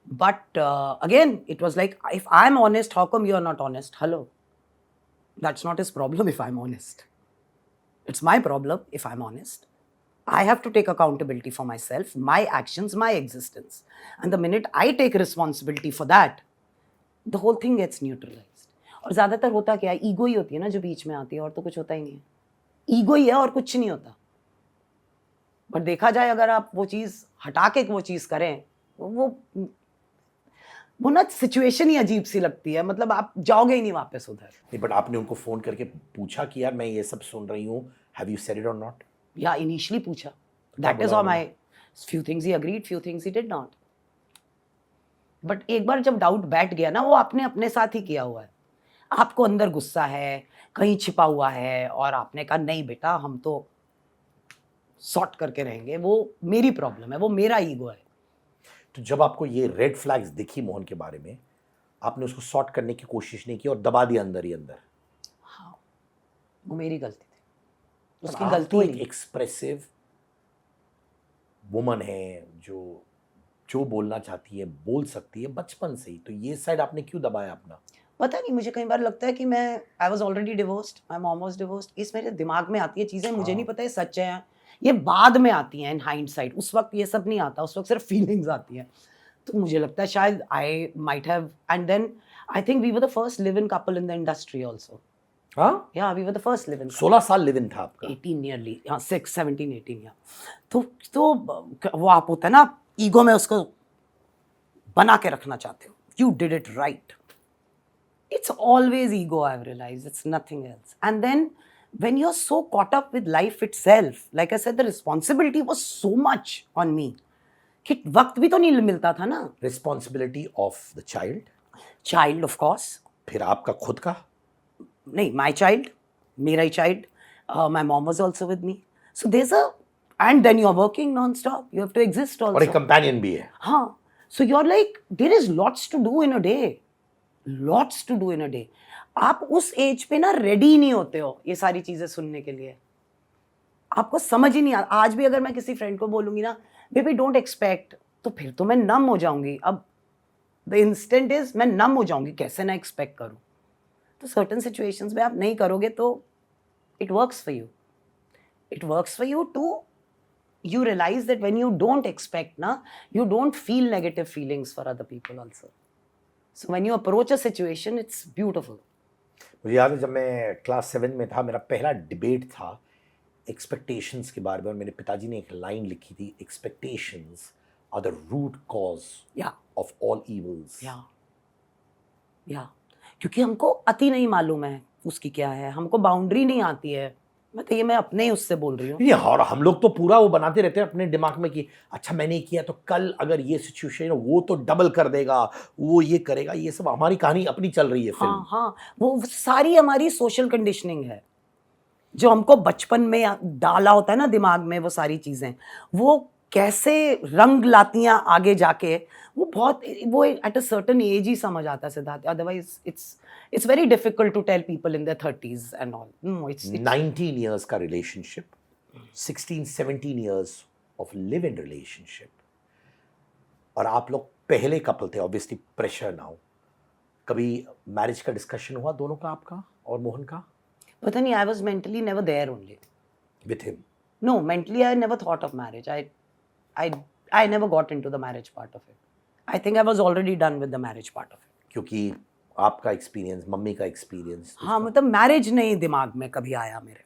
But again, it was like, if I'm honest, how come you're not honest? Hello. That's not his problem if I'm honest. It's my problem if I'm honest. I have to take accountability for myself, my actions, my existence. And the minute I take responsibility for that, the whole thing gets neutralized. और ज़्यादातर होता क्या है, ego ही होती है ना जो बीच में आती है, और तो कुछ होता ही नहीं है. ईगो ही है और कुछ नहीं होता. बट देखा जाए, अगर आप वो चीज़ हटा के वो चीज़ करें, वो ना सिचुएशन ही अजीब सी लगती है, मतलब आप जाओगे ही नहीं वापस उधर. नहीं, बट आपने उनको फोन करके पूछा कि यार मैं ये सब सुन रही हूँ, हैव यू सेड इट और नॉट? या इनिशियली पूछा, that is all my few things he agreed, few things he did not. But एक बार जब डाउट बैठ गया ना, वो आपने अपने साथ ही किया हुआ है. आपको अंदर गुस्सा है, कहीं छिपा हुआ है, और आपने कहा नहीं बेटा हम तो सॉर्ट करके रहेंगे, वो मेरी प्रॉब्लम है, वो मेरा ईगो है. तो जब आपको ये रेड फ्लैग्स दिखी मोहन के बारे में, आपने उसको सॉर्ट करने की कोशिश नहीं की और दबा दिया अंदर ही अंदर? हाँ, वो मेरी गलती थी, पर उसकी आप गलती तो एक नहीं. एक्सप्रेसिव वुमन है जो बोलना चाहती है बोल सकती है बचपन से ही, तो ये साइड आपने क्यों दबाया अपना? पता नहीं, मुझे कई बार लगता है कि मैं I was already divorced, my mom was divorced. इस मेरे दिमाग में आती है चीज़ें, मुझे नहीं पता ये सच है, ये बाद में आती हैं इन हाइंडसाइट. उस वक्त ये सब नहीं आता, उस वक्त सिर्फ फीलिंग्स आती हैं. तो मुझे लगता है शायद I might have, and then I think we were the first live in couple in the industry also. हाँ, Yeah, we were the first live-in. 16 साल लिव इन था आपका. 18 nearly, हाँ 6, 17, 18 या तो वो आप होता है ना ईगो में उसको बना के रखना चाहते हो. You did it right. It's always ego, I've realized. It's nothing else. And then when you're so caught up with life itself, like I said, the responsibility was so much on me कि वक्त भी तो नहीं मिलता था ना. Responsibility of the child. Child, of course. फिर आपका खुद का. नहीं, my child, मेरा ही child. My mom was also with me. So there's a, and then you're working non-stop. You have to exist also. और एक companion भी है. हाँ. So you're like, there is lots to do in a day. Lots to do in a day. आप उस as पे ना ready नहीं होते हो ये सारी चीजें सुनने के लिए. आपको समझ ही नहीं आ. आज भी अगर मैं किसी फ्रेंड को बोलूंगी ना, बेबी डोंट एक्सपेक्ट, तो फिर तो मैं नम हो जाऊंगी. अब द इंस्टेंट इज मैं नम हो जाऊंगी, कैसे ना एक्सपेक्ट करूं. तो सर्टन सिचुएशंस में आप नहीं करोगे तो it works for you. It works for you to you realize that when you don't expect na, you don't feel negative feelings for other people also. So when you approach a situation, it's beautiful. मुझे याद है जब मैं class 7 में था, मेरा पहला debate था एक्सपेक्टेशंस के बारे में, और मेरे पिताजी ने एक लाइन लिखी थी, expectations are the root cause Yeah, of all evils. yeah, yeah. क्योंकि हमको अति नहीं मालूम है उसकी क्या है, हमको बाउंड्री नहीं आती है. मैं अपने ही उससे बोल रही हूँ. ये और हम लोग तो पूरा वो बनाते रहते हैं अपने दिमाग में कि अच्छा मैंने किया तो कल अगर ये सिचुएशन है वो तो डबल कर देगा, वो ये करेगा. ये सब हमारी कहानी अपनी चल रही है फिल्म. हाँ हाँ, वो सारी हमारी सोशल कंडीशनिंग है जो हमको बचपन में डाला होता है ना दिमाग में. वो सारी चीजें वो कैसे रंग लाती हैं आगे जाके, वो एट अ सर्टेन एज ही समझ आता है Siddharth. Otherwise it's very difficult to tell people in their 30s and all. No, it's 19 years का relationship, 16-17 years of live in relationship, और आप लोग पहले कपल थे. Obviously pressure now. कभी मैरिज का डिस्कशन हुआ दोनों का, आपका और मोहन का? पता नहीं, I was mentally never there only. With him? No, mentally I never thought of marriage. I never got into the marriage part of it. I think I was already done with the marriage part of it. क्योंकि आपका experience, mummy का experience. हाँ, मतलब marriage नहीं दिमाग में कभी आया मेरे,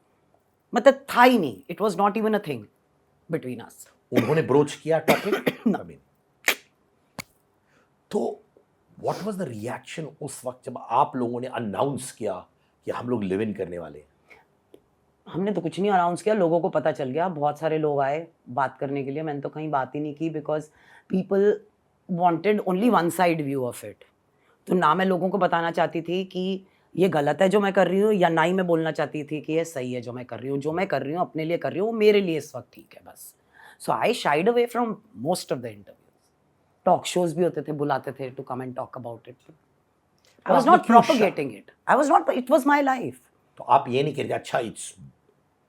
मतलब था ही नहीं. It was not even a thing between us. उन्होंने ब्रोच किया टॉपिक? I mean, तो व्हाट वाज द रिएक्शन उस वक्त जब आप लोगों ने अनाउंस किया कि हम लोग लिव इन करने वाले हैं? हमने तो कुछ नहीं अनाउंस किया, लोगों को पता चल गया. बहुत सारे लोग आए बात करने के लिए. मैंने तो कहीं बात ही नहीं की because people wanted only one side view of it. तो ना मैं लोगों को बताना चाहती थी कि ये गलत है जो मैं कर रही हूँ, या ना ही मैं बोलना चाहती थी कि ये सही है जो मैं कर रही हूँ. जो मैं कर रही हूँ अपने लिए कर रही हूँ, वो मेरे लिए इस वक्त ठीक है बस. So I shied away from most of the interviews. Talk shows भी होते थे, बुलाते थे to come and talk about it. I was not propagating it. I was not, it was my life. तो आप ये नहीं कहते अच्छा it's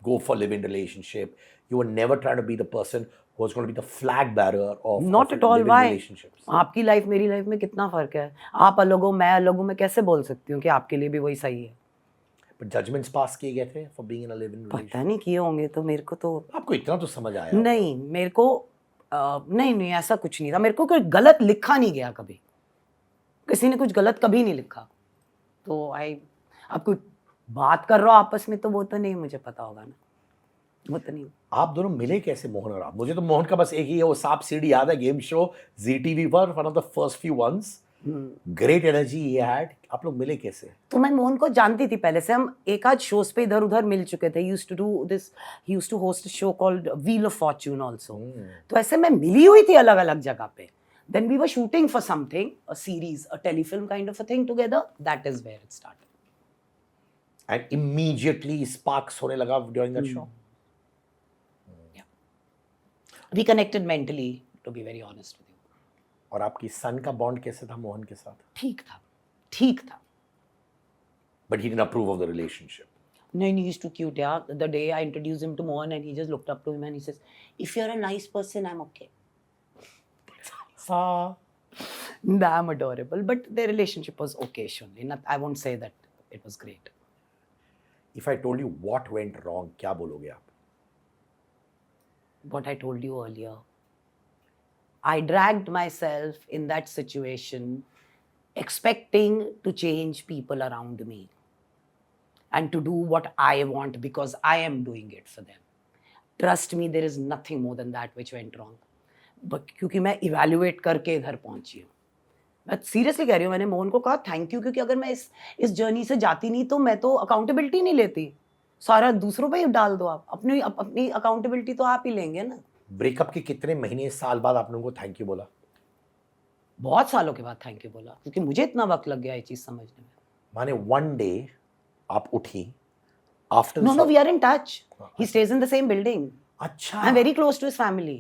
go for live-in relationship? You were never trying to be the person who was going to be the flag bearer of Not at all. live-in Why? relationships. आपकी life मेरी life में कितना फर्क है. आप अलग हो, मैं अलग हूँ. मैं कैसे बोल सकती हूँ कि आपके लिए भी वही सही है? But judgments pass किए गए थे for being in a live-in relationship. पता नहीं किए होंगे. तो मेरे को तो आपको इतना तो समझ आया? नहीं, मेरे को नहीं ऐसा कुछ नहीं था. मेरे को कोई गलत लिखा नहीं गया कभी. किसी ने कुछ गलत कभी नहीं लिखा. तो अब कोई बात कर रहा हो आपस में तो वो तो नहीं मुझे पता होगा ना. वो तो नहीं. आप दोनों मिले कैसे, मोहन और आप? मुझे तो मोहन का बस एक ही है वो सांप सीढ़ी याद है, गेम शो ZTV पर, one of the first few once. Great energy he had. आप लोग मिले कैसे? तो मैं मोहन को जानती थी पहले से. हम एक आध शोज पे इधर उधर मिल चुके थे. He used to host a show called Wheel of Fortune also. तो ऐसे मैं मिली हुई थी अलग अलग जगह पे. Then we were shooting for something, a series, a telefilm kind of a thing together. That is where it started. And immediately sparks होने लगा during that show? We connected mentally, to be very honest with you. और आपकी सन का bond कैसे था मोहन के साथ? ठीक था. But he didn't approve of the relationship. No, he's too cute, yeah. The day I introduced him to Mohan and he just looked up to him and he says, if you're a nice person, I'm okay. Damn adorable. But their relationship was okay-ish only. I won't say that it was great. If I told you what went wrong, क्या बोलोगे आप? What I told you earlier. I dragged myself in that situation expecting to change people around me. and to do what I want because I am doing it for them. Trust me, there is nothing more than that which went wrong. But क्योंकि मैं evaluate करके इधर पहुंची हूँ, मैं seriously कह रही हूँ, मैंने मोहन को कहा थैंक यू, क्योंकि अगर मैं इस जर्नी से जाती नहीं तो मैं तो अकाउंटेबिलिटी नहीं लेती, सारा दूसरों पे ही डाल दो आप, अपनी अकाउंटेबिलिटी तो आप ही लेंगे ना। ब्रेकअप के कितने महीने साल बाद आपने उनको थैंक यू बोला? बहुत सालों के बाद थैंक यू बोला, क्योंकि मुझे इतना वक्त लग गया ये चीज समझने में। माने वन डे आप उठी after No, we are in touch. He stays in the same building. अच्छा, I'm very close to his family.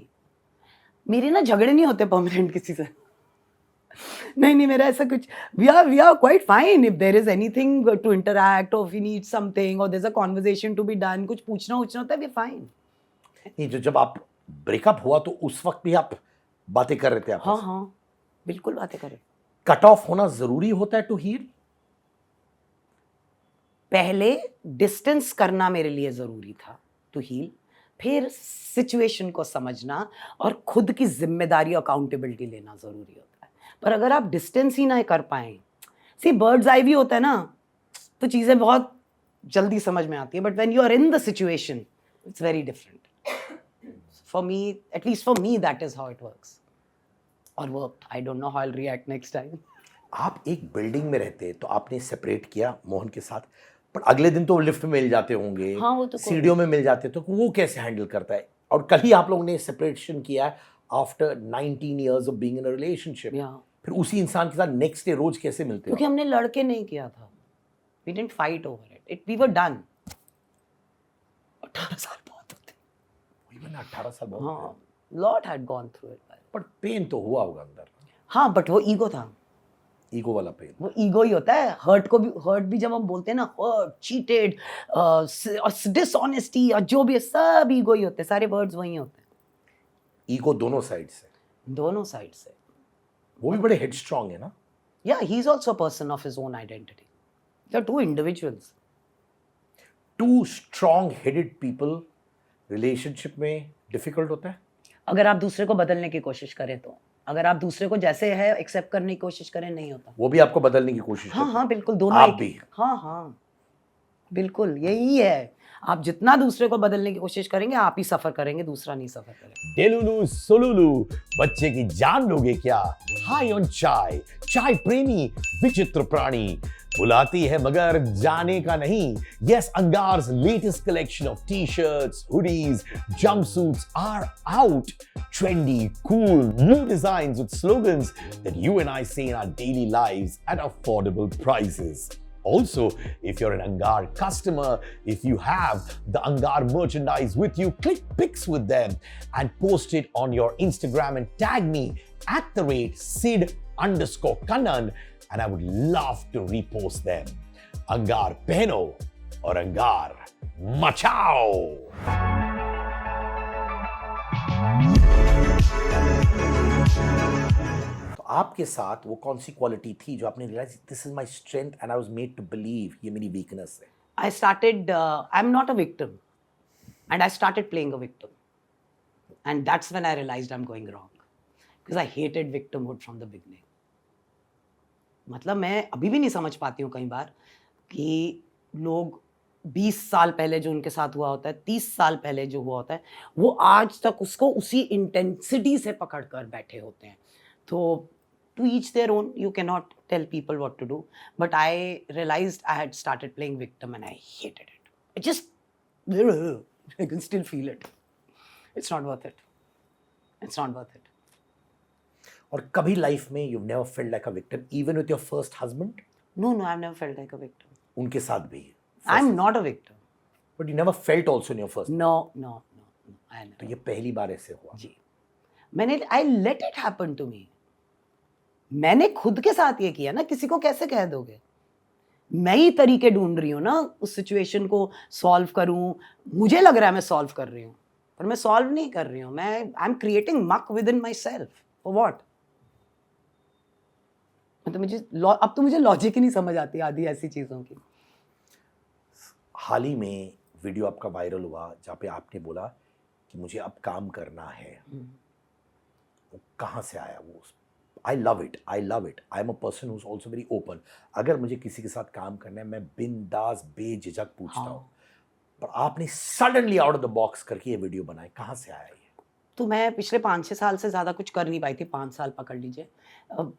मेरे ना झगड़े नहीं होते परमानेंट किसी से। नहीं मेरा ऐसा कुछ, we are quite fine if there is anything to interact or if we need something or there's a conversation to be done, कुछ पूछना होता है, we are fine. नहीं, जो जब आप ब्रेकअप हुआ तो उस वक्त भी आप बातें कर रहे थे? हाँ, बिल्कुल बातें करें। कट ऑफ होना जरूरी होता है टू हील? पहले डिस्टेंस करना मेरे लिए जरूरी था टू हील, फिर सिचुएशन को समझना और खुद की जिम्मेदारी अकाउंटेबिलिटी लेना जरूरी होता है। पर अगर आप डिस्टेंस ही ना कर पाए, सी बर्ड्स आई व्यू होता है ना, तो चीजें बहुत जल्दी समझ में आती है, but when you are in the situation it's very different. For me, at least for me, that is how it works और worked. I don't know how I will react next time. आप एक बिल्डिंग में रहते तो आपने separate किया मोहन के साथ, पर अगले दिन तो लिफ्ट में मिल जाते होंगे, हाँ, वो तो सीढ़ियों में मिल जाते, तो वो कैसे हैंडल करता है? और कल ही आप लोगों ने सेपरेशन किया after 19 years of being in a relationship, फिर उसी इंसान के साथ नेक्स्ट डे रोज कैसे मिलते हो? क्योंकि हमने लड़के नहीं किया था, we didn't fight over it, we were done. 18 साल बहुत होते, वही मैंने 18 साल बहुत, हाँ, lot had gone through it, पर पेन तो हुआ होगा अंदर। हाँ, बट वो ईगो था, ईगो वाला पेन। वो ईगो ही होता है। हर्ट भी जब हम बोलते हैं ना, हर्ट, चीटेड, डिसऑनेस्टी और जो भी है, सब ईगो ही होते हैं, सारे वर्ड्स वही होते हैं। ईगो दोनों साइड से? दोनों साइड से। वो भी बड़े हेडस्ट्रॉन्ग है ना? या he is also a person of his own identity. They are two individuals. Two strong headed people relationship में डिफिकल्ट होता है? अगर आप दूसरे को बदलने की कोशिश करें तो, अगर आप दूसरे को जैसे है एक्सेप्ट करने की कोशिश करें, नहीं होता। वो भी आपको बदलने की कोशिश करते हैं? हाँ, बिल्कुल, दोनों आप एक भी? हाँ, बिल्कुल यही है। आप जितना दूसरे को बदलने की कोशिश करेंगे, आप ही सफर करेंगे, दूसरा नहीं सफर करेगा। डेलुलू सोलुलू, बच्चे की जान लोगे क्या? हाई ऑन चाय, चाय प्रेमी विचित्र प्राणी, बुलाती है मगर जाने का नहीं। Yes, Angar's latest collection of t-shirts, hoodies, jumpsuits are out. Trendy, cool, new designs with slogans that you and I see in our daily lives at affordable prices. Also, if you're an Angar customer, if you have the Angar merchandise with you, click pics with them and post it on your Instagram and tag me @Sid_Kannan, and I would love to repost them. Angar pehno और Angar मचाओ। आपके साथ वो कौन सी quality थी जो आपने realise this is my strength and I was made to believe ये मेरी वीकनेस है? I started, I'm not a victim, and I started playing a victim. And that's when I realized I'm going wrong. Because I hated victimhood from the beginning. मतलब मैं अभी भी नहीं समझ पाती हूँ कई बार कि लोग 20 साल पहले जो उनके साथ हुआ होता है, 30 साल पहले जो हुआ होता है, वो आज तक उसको उसी इंटेंसिटी से पकड़ कर बैठे होते हैं। तो to each their own, you cannot tell people what to do, but I realized I had started playing victim and I hated it. It just, I can still feel it. It's not worth it. It's not worth it. और कभी life में you've never felt like a victim even with your first husband? No, I've never felt like a victim. उनके साथ भी? I'm not a victim. But you never felt also in your first? No, I never. तो ये पहली बार ऐसे हुआ? जी, I let it happen to me. मैंने खुद के साथ ये किया ना, किसी को कैसे कह दोगे? मैं ही तरीके ढूंढ रही हूँ ना उस सिचुएशन को सॉल्व करूँ। मुझे लग रहा है मैं सॉल्व कर रही हूँ, पर मैं सॉल्व नहीं कर रही हूँ। मैं आई एम क्रिएटिंग मक with in my self. For what? मतलब अब तो मुझे लॉजिक ही नहीं समझ आती आधी ऐसी चीज़ों की। हाल ही में वीडियो आपका वायरल हुआ जहाँ पे आपने बोला कि मुझे अब काम करना है। वो कहाँ से आया वो I love it, I love it. I am a person who is also very open. अगर मुझे किसी के साथ काम करना है, मैं बिंदास बेझिझक पूछता हाँ. हूँ. पर आपने suddenly out of the box करके ये वीडियो बनाए, कहाँ से आया ये? तो मैं पिछले 5-6 साल से ज़्यादा कुछ कर नहीं पाई थी, 5 साल पकड़ लीजिए.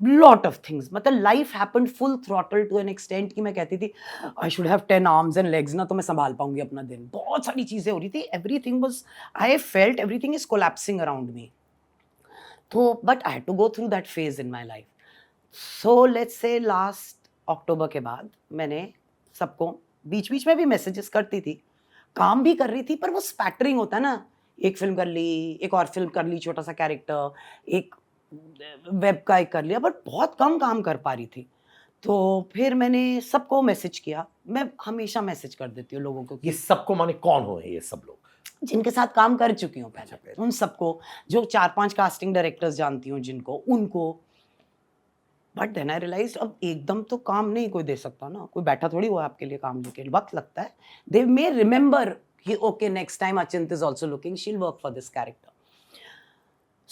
लॉट ऑफ थिंग्स, मतलब life happened full throttle to an extent कि मैं कहती थी I should have 10 arms and legs ना, तो मैं संभाल पाऊंगी अपना दिन. बहुत सारी चीज़ें हो रही थी. Everything was, I felt everything is collapsing around me. तो but I had to go through that phase in my life. So let's say last October के बाद मैंने सबको बीच बीच में भी मैसेजेस करती थी, काम भी कर रही थी, पर वो स्पैटरिंग होता है ना, एक फिल्म कर ली, एक और फिल्म कर ली, छोटा सा कैरेक्टर, एक वेब का एक कर लिया, बट बहुत कम काम कर पा रही थी. तो फिर मैंने सबको मैसेज किया. मैं हमेशा मैसेज कर देती हूँ लोगों को ये कि सबको माने कौन हो ये सब लोग? जिनके साथ काम कर चुकी हूँ अच्छा, पहले, पहले. उन सबको, जो 4-5 कास्टिंग डायरेक्टर्स जानती हूँ जिनको, उनको. बट देन आई रियलाइज अब एकदम तो काम नहीं कोई दे सकता ना, कोई बैठा थोड़ी हुआ आपके लिए काम लेके, वक्त लगता है. दे मे रिमेंबर कि okay next time Achint is also looking, she will work for this character.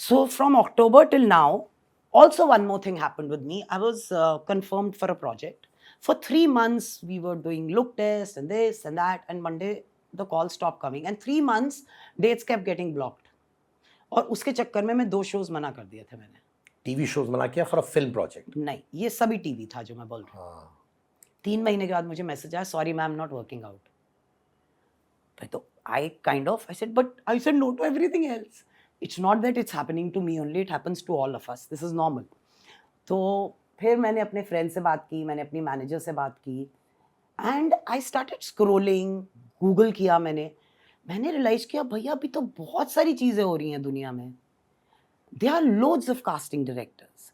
So from October till now, also one more thing happened with me. I was confirmed for a project. For 3 months, we were doing look tests and this and that. And one day, the call stopped coming. And 3 months, dates kept getting blocked. और उसके चक्कर में मैं 2 shows मना कर दिए थे मैंने. टीवी शोज बना किया फॉर अ फिल्म प्रोजेक्ट? नहीं, ये सभी टीवी था जो मैं बोल रहा हूँ. हाँ. 3 महीने के बाद मुझे मैसेज आया, sorry ma'am not working out. तो I kind of I said, but I said no to everything else. It's not that it's happening to me only, it happens to all of us. This is normal. तो फिर मैंने अपने friend से बात की, मैंने अपनी मैनेजर से बात की, and I started scrolling. Google किया मैंने रियलाइज किया भैया अभी तो बहुत सारी चीज़ें हो रही हैं दुनिया में. They are loads of casting directors.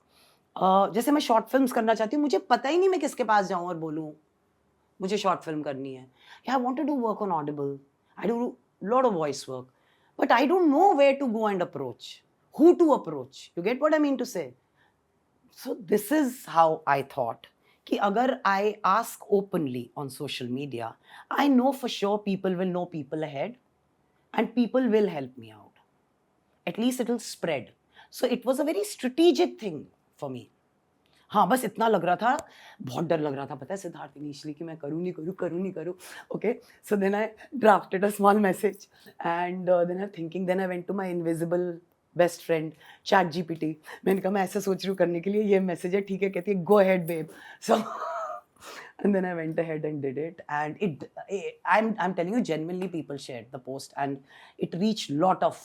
जैसे मैं शॉर्ट फिल्म्स करना चाहती हूँ, मुझे पता ही नहीं मैं किसके पास जाऊँ और बोलूँ मुझे शॉर्ट फिल्म करनी है. I want to do work on Audible, I do lot of voice work, but I don't know where to go and approach, who to approach. You get what I mean to say? So this is how I thought कि अगर I ask openly on social media, I know for sure people will know people ahead and people will help me out. At least it will spread. So it was a very strategic thing for me. हाँ, बस इतना लग रहा था, बहुत डर लग रहा था, पता है सिद्धार्थ इनिशियली कि मैं करूँ नहीं करूँ. Okay, so then I drafted a small message and then I thinking, then I went to my invisible best friend ChatGPT. मैंने कहा मैं ऐसा सोच रही हूँ करने के लिए, ये मैसेज है, ठीक है. कहती है go ahead babe. So and then I went ahead and did it, and I'm telling you genuinely people shared the post and it reached lot of.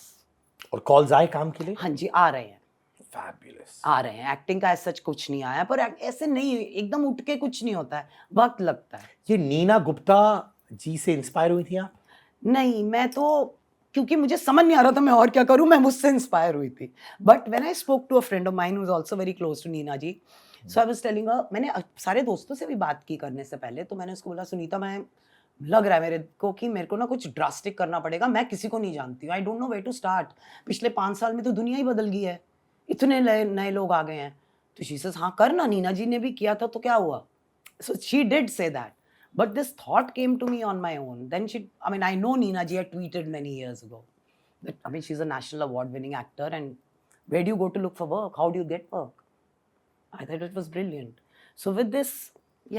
और कॉल्स आए काम के लिए? हाँ जी, आ रहे हैं. Fabulous. आ रहे हैं. एक्टिंग का सच कुछ नहीं आया, पर ऐसे नहीं एकदम उठ के कुछ नहीं होता है, वक्त लगता है. ये नीना गुप्ता जी से इंस्पायर हुई थी आप? नहीं, मैं तो क्योंकि मुझे समझ नहीं आ रहा था मैं और क्या करूं, मैं मुझसे इंस्पायर हुई थी. But when I spoke to a friend of mine who is also very close to Neena ji, so I was telling her, मैंने सारे दोस्तों से भी बात की करने से पहले, तो मैंने उसको बोला सुनीता, मैं लग रहा है मेरे को कि मेरे को ना कुछ ड्रास्टिक करना पड़ेगा. मैं किसी को नहीं जानती हूँ, I don't know where to start. पिछले 5 साल में तो दुनिया ही बदल गई है, इतने नए लोग आ गए हैं. तो शी सेज हाँ करना, नीना जी ने भी किया था तो क्या हुआ. So she did say that, but this thought came to me on my own. Then she, I mean I know Neena ji had tweeted many years ago that, I mean she's a national award winning actor, and where do you go to look for work, how do you get work? I thought it was brilliant. So with this,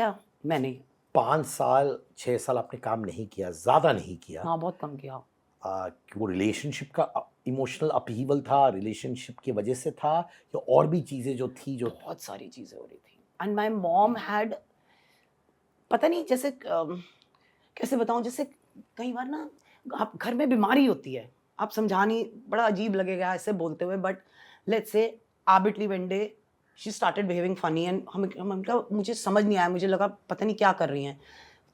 yeah, मैंने 5 साल 6 साल आपने काम नहीं किया, ज्यादा नहीं किया. हाँ बहुत कम किया. वो रिलेशनशिप का इमोशनल अपहीवल था, रिलेशनशिप की वजह से था, या और भी चीजें जो थी जो? बहुत सारी चीज़ें हो रही थी. एंड माई मॉम हैड, पता नहीं जैसे कैसे बताऊँ, जैसे कई बार ना आप घर में बीमारी होती है, आप समझा नहीं, बड़ा अजीब लगेगा ऐसे बोलते हुए, but let's say arbitrarily one day she started behaving funny and hmm मुझे समझ नहीं आया, मुझे लगा पता नहीं क्या कर रही हैं.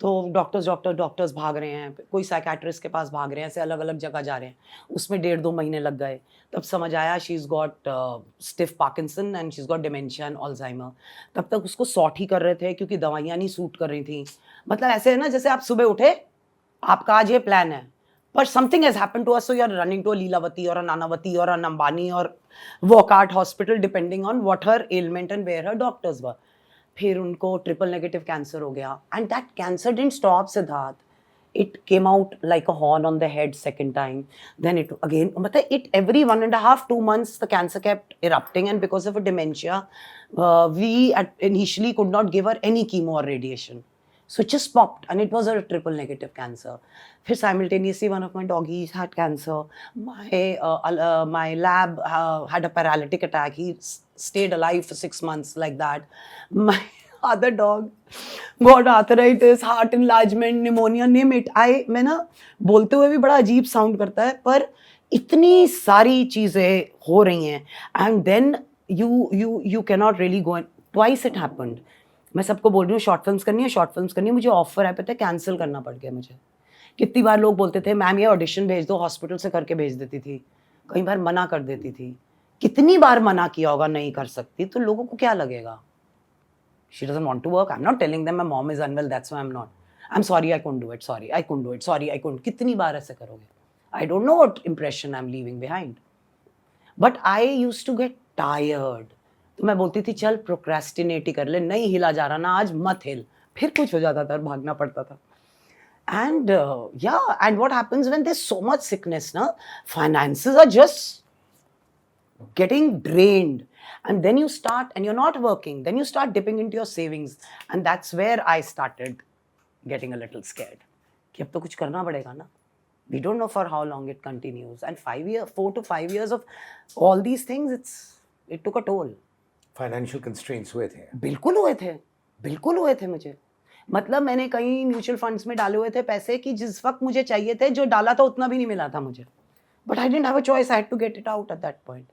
तो डॉक्टर्स भाग रहे हैं, कोई साइकेट्रिस्ट के पास भाग रहे हैं, ऐसे अलग अलग जगह जा रहे हैं. उसमें 1.5-2 महीने लग गए. तब समझ आया she is got stiff Parkinson and she is got dementia and Alzheimer. तब तक उसको सॉर्ट ही कर रहे थे क्योंकि दवाइयाँ नहीं सूट कर रही थी. मतलब ऐसे है ना, जैसे आप सुबह उठे, आपका आज ये प्लान है, but something has happened to us, so you're running to a Leelavati or a Nanavati or a Ambani or Wockhardt hospital depending on what her ailment and where her doctors were. फिर उनको triple negative cancer हो गया, and that cancer didn't stop Siddharth. it came out like a horn on the head second time. Then it again, मतलब it every 1.5-2 months the cancer kept erupting, and because of a dementia, we initially could not give her any chemo or radiation. So it just popped, and it was a triple negative cancer. फिर simultaneously one of my doggies had cancer. My lab had a paralytic attack. He stayed alive for 6 months like that. My other dog got arthritis, heart enlargement, pneumonia, name it. मैं ना बोलते हुए भी बड़ा अजीब sound करता है, पर इतनी सारी चीज़ें हो रही हैं, and then you cannot really go in. Twice it happened. मैं सबको बोल रही हूँ शॉर्ट फिल्म्स करनी है, मुझे ऑफर है, पता है कैंसिल करना पड़ गया मुझे. कितनी बार लोग बोलते थे मैम ये ऑडिशन भेज दो, हॉस्पिटल से करके भेज देती थी, कई बार मना कर देती थी. कितनी बार मना किया होगा नहीं कर सकती, तो लोगों को क्या लगेगा? She doesn't want to work. I'm not telling them my mom is unwell, that's why I'm not. I'm sorry I couldn't do it, sorry I couldn't do it, sorry I couldn't. कितनी बार ऐसे करोगे? I don't know what impression I'm leaving behind. But I used to get tired. तो मैं बोलती थी चल procrastinate ही कर ले, नहीं हिला जा रहा ना आज, मत हिल. फिर कुछ हो जाता था और भागना पड़ता था. And and what happens when there's so much sickness, na? Finances are just getting drained. And then you start, and you're not working, then you start dipping into your savings. And that's where I started getting a little scared. कि अब तो कुछ करना पड़ेगा ना. We don't know for how long it continues. And 4 to 5 years of all these things, it took a toll. Financial constraints हुए थे? बिल्कुल हुए थे मुझे. मतलब मैंने कई म्यूचुअल फंड्स में डाले हुए थे पैसे कि जिस वक्त मुझे चाहिए थे, जो डाला था उतना भी नहीं मिला था मुझे. But I didn't have a choice. I had to get it out at that point.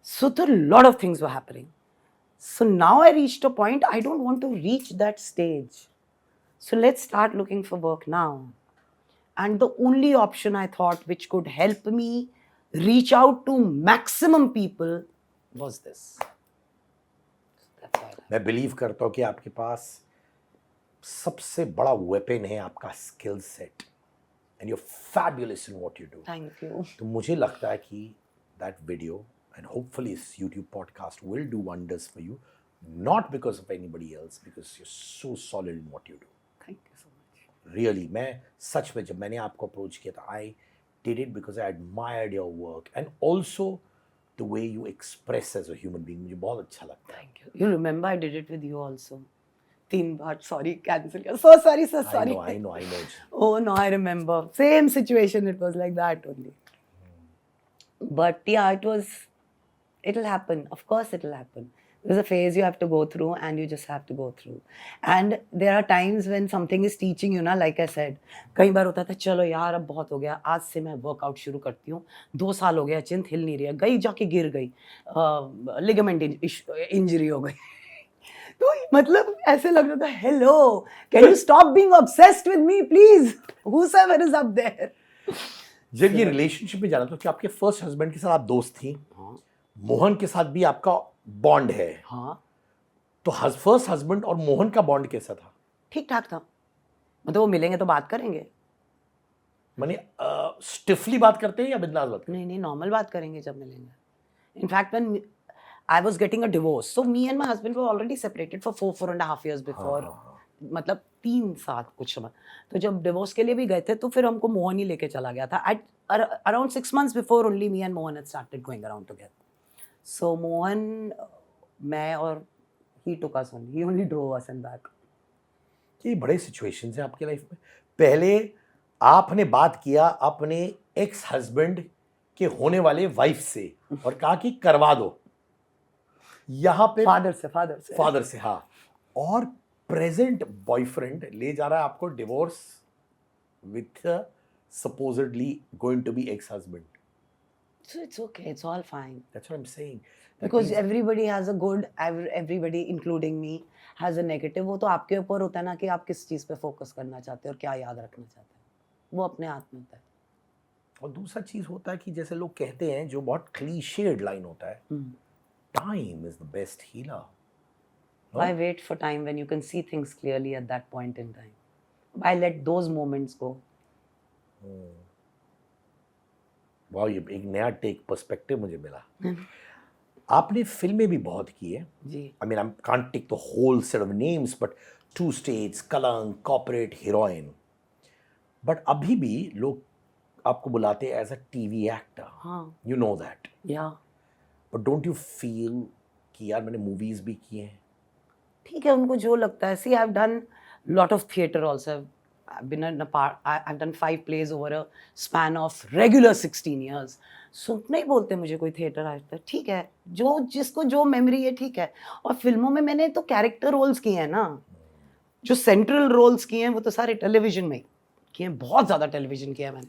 So a lot of things were happening. So now I reached a point, I don't want to reach that stage. So let's start looking for work now. And the only option I thought which could help me reach out to maximum people was this. That's all. मैं believe करता हूँ कि आपके पास सबसे बड़ा weapon है आपका skill set, and you are fabulous in what you do. Thank you. तो मुझे लगता है कि that video and hopefully this YouTube podcast will do wonders for you, not because of anybody else, because you're so solid in what you do. Thank you so much. Really, मैं सच में जब मैंने आपको अप्रोच किया था, I did it because I admired your work and also the way you express as a human being. मुझे बहुत अच्छा लगता है. Thank you. You remember I did it with you also. 3 bar, sorry, cancel किया. So sorry, so sorry. I know. Oh no, I remember. Same situation, it was like that only. But yeah, it'll happen. Of course it'll happen. There's a phase you have to go through, and you just have to go through. And there are times when something is teaching you, ना, like I said, कई बार होता था चलो यार अब बहुत हो गया, आज से मैं वर्कआउट शुरू करती हूँ. 2 साल हो गया, चिंत हिल नहीं रही है, गई जाके गिर गई, लिगामेंट इंजरी हो गई. तो मतलब ऐसे लग रहा था, hello, can you stop being obsessed with me please, whosoever is up there. जब ये रिलेशनशिप में जाना तो क्या आपके फर्स्ट हस्बैंड के साथ आप दोस्त थी? हाँ. मोहन के साथ भी आपका बॉन्ड है? हाँ. तो फर्स्ट हस्बैंड और मोहन का बॉन्ड कैसा था? ठीक ठाक था. मतलब वो मिलेंगे तो बात करेंगे. माने स्टिफली बात करते हैं या बिंदास बात करते नहीं, नॉर्मल बात करेंगे जब मिलेंगे. In fact when I was getting a divorce, so me and my husband were already separated for 4.5 years before. मतलब 3 साल कुछ समय. तो जब डिवोर्स के लिए भी गए थे तो फिर हमको मोहन ही लेके चला गया था. Around 6 months before only me and Mohan had started going around together. So Mohan, मैं और he took us only, he only drove us and back. ये बड़े सिचुएशंस हैं आपकी लाइफ में. पहले आपने बात किया अपने एक्स हस्बैंड के होने वाले वाइफ से और कहा कि करवा दो. यहाँ पे फादर से हाँ. और प्रेजेंट बॉयफ्रेंड ले जा रहा है आपको divorce with supposedly going to be ex-husband. So it's okay, it's all fine. That's what I'm saying. Because everybody has a good, everybody including me has a negative. वो तो आपके ऊपर होता है ना कि आप किस चीज़ पे फोकस करना चाहते हैं और क्या याद रखना चाहते हैं. वो अपने हाथ में होता है. और दूसरा चीज़ होता है कि जैसे लोग कहते हैं, जो बहुत क्लीशेड लाइन होता है, time is the best healer. No? Why wait for time when you can see things clearly at that point in time? Why let those moments go? वाह, ये एक नया टेक पर्सपेक्टिव मुझे मिला. आपने फिल्में भी बहुत की है. जी. I mean, I can't take the whole set of names, but 2 States, Kalank, Corporate, Heroine. But अभी भी लोग आपको बुलाते हैं एज अ टीवी एक्टर, हाँ, यू नो दैट, या बट डोंट यू फील कि यार मैंने मूवीज भी की हैं? ठीक है, उनको जो लगता है. See, I have done lot of theatre also. I've been in a part. I've done 5 plays over a span of regular 16 years. सो नहीं बोलते मुझे कोई थिएटर एक्टर. ठीक है, जो जिसको जो मेमोरी है ठीक है. और फिल्मों में मैंने तो कैरेक्टर रोल्स किए हैं ना, जो सेंट्रल रोल्स किए हैं वो तो सारे टेलीविजन में ही किए हैं. बहुत ज़्यादा टेलीविजन किया है मैंने.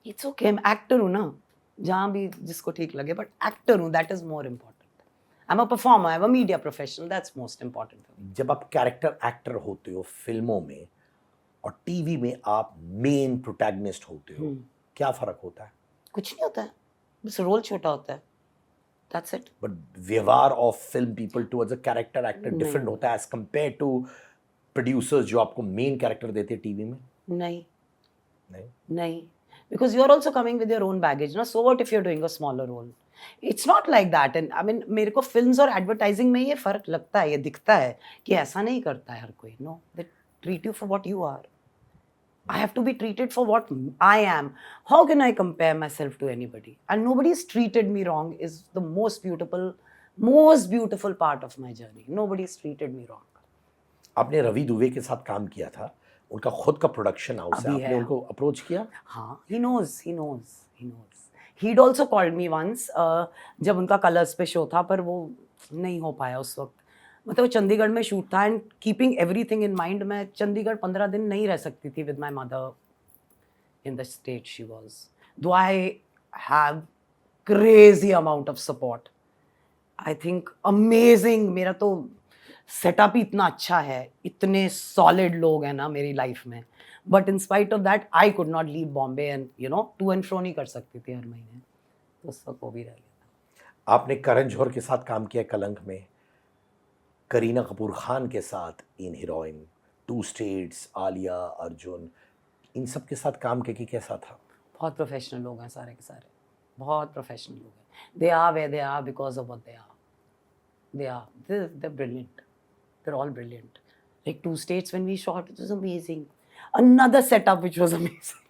इट्स ओके, मैं एक्टर हूँ ना, जहाँ भी जिसको ठीक लगे, बट एक्टर हूँ, that is more important. I am a performer, I am a media professional, that's most important. जब आप कैरेक्टर एक्टर होते हो फिल्मों में और टीवी में आप मेन प्रोटैगनिस्ट होते हो, क्या फर्क होता है? कुछ नहीं होता है, बस रोल छोटा होता है, दैट्स इट. बट व्यवहार of film people towards a character actor नहीं. डिफरेंट होता है एज कंपेयर टू प्रोड्यूसर्स जो आपको मेन कैरेक्टर देते हैं टीवी में? नहीं नहीं. नहीं, because you're also coming with your own baggage ना. So what if you're doing a smaller role? It's not like that. And I mean, मेरे को फिल्म्स और एडवर्टाइजिंग में ये फर्क लगता है, ये दिखता है कि ऐसा नहीं करता है हर कोई. No, they treat you for what you are. I have to be treated for what I am. How can I compare myself to anybody? And nobody's treated me wrong is the most beautiful part of my journey. Nobody's treated me wrong. आपने रवि दुबे के साथ काम किया था, उनका खुद का production house है, अभी आपने है. उनको अप्रोच किया? हाँ, he knows. He'd also called me once, जब उनका कलर्स पे शो था, पर वो नहीं हो पाया उस वक्त. मतलब वो चंडीगढ़ में शूट था, and keeping everything in mind, मैं चंडीगढ़ 15 दिन नहीं रह सकती थी with my mother in the state she was. Though I have crazy amount of support, I think amazing. मेरा तो सेटअप ही इतना अच्छा है, इतने सॉलिड लोग हैं ना मेरी लाइफ में, but in spite of that I could not leave Bombay, and you know to and fro नहीं कर सकती थी हर महीने, तो उस वक्त वो भी रह गया. आपने करण जौहर के साथ काम किया कलंक में, करीना कपूर खान के साथ इन हीरोइन, 2 स्टेट्स, आलिया, अर्जुन, इन सब के साथ काम करके कैसा था? बहुत प्रोफेशनल लोग हैं सारे के सारे, बहुत प्रोफेशनल लोग हैं. They are where they are because of what they are. They're brilliant. They're all brilliant. Like 2 states when we shot, it was amazing. Another setup which was amazing.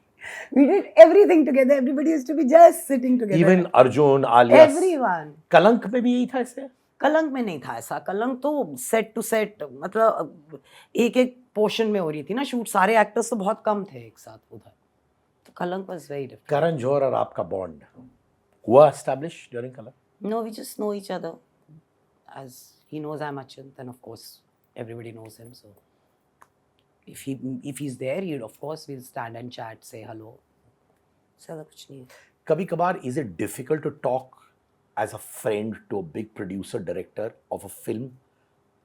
We did everything together. Everybody used to be just sitting together. Even Arjun, Alia, Everyone. कलंक में भी यही था ऐसे? कलंक में नहीं था ऐसा. कलंक तो सेट टू सेट, मतलब एक एक पोर्शन में हो रही थी ना शूट. सारे एक्टर्स तो बहुत कम थे एक साथ उधर, तो कलंक was very different. Karan Johar और आपका बॉन्ड हुआ एस्टैब्लिश ड्यूरिंग कलंक? No, we just know each other. As he knows I'm Achin, then of course everybody knows him. So if he's there, he'll of course we'll stand and chat, say hello. ज़्यादा कुछ नहीं है. कभी कभार is it difficult to talk as a friend to a big producer director of a film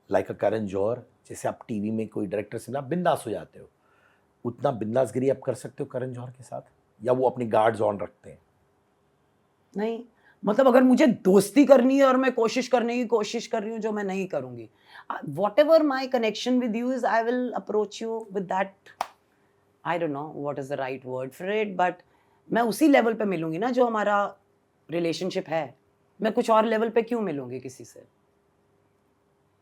like a Karan Johar? जैसे आप TV में कोई डायरेक्टर से मिला, आप बिंदास हो जाते हो, उतना बिंदासगिरी आप कर सकते हो करण जौहर के साथ, या वो अपनी गार्ड्स ऑन रखते हैं? नहीं, मतलब अगर मुझे दोस्ती करनी है और मैं कोशिश करने की कोशिश कर रही हूँ, जो मैं नहीं करूँगी, what ever my connection with you is, I will approach you with that, I don't know what is the right word for it, but मैं उसी लेवल पे मिलूंगी ना जो हमारा रिलेशनशिप है. मैं कुछ और लेवल पे क्यों मिलूंगी किसी से?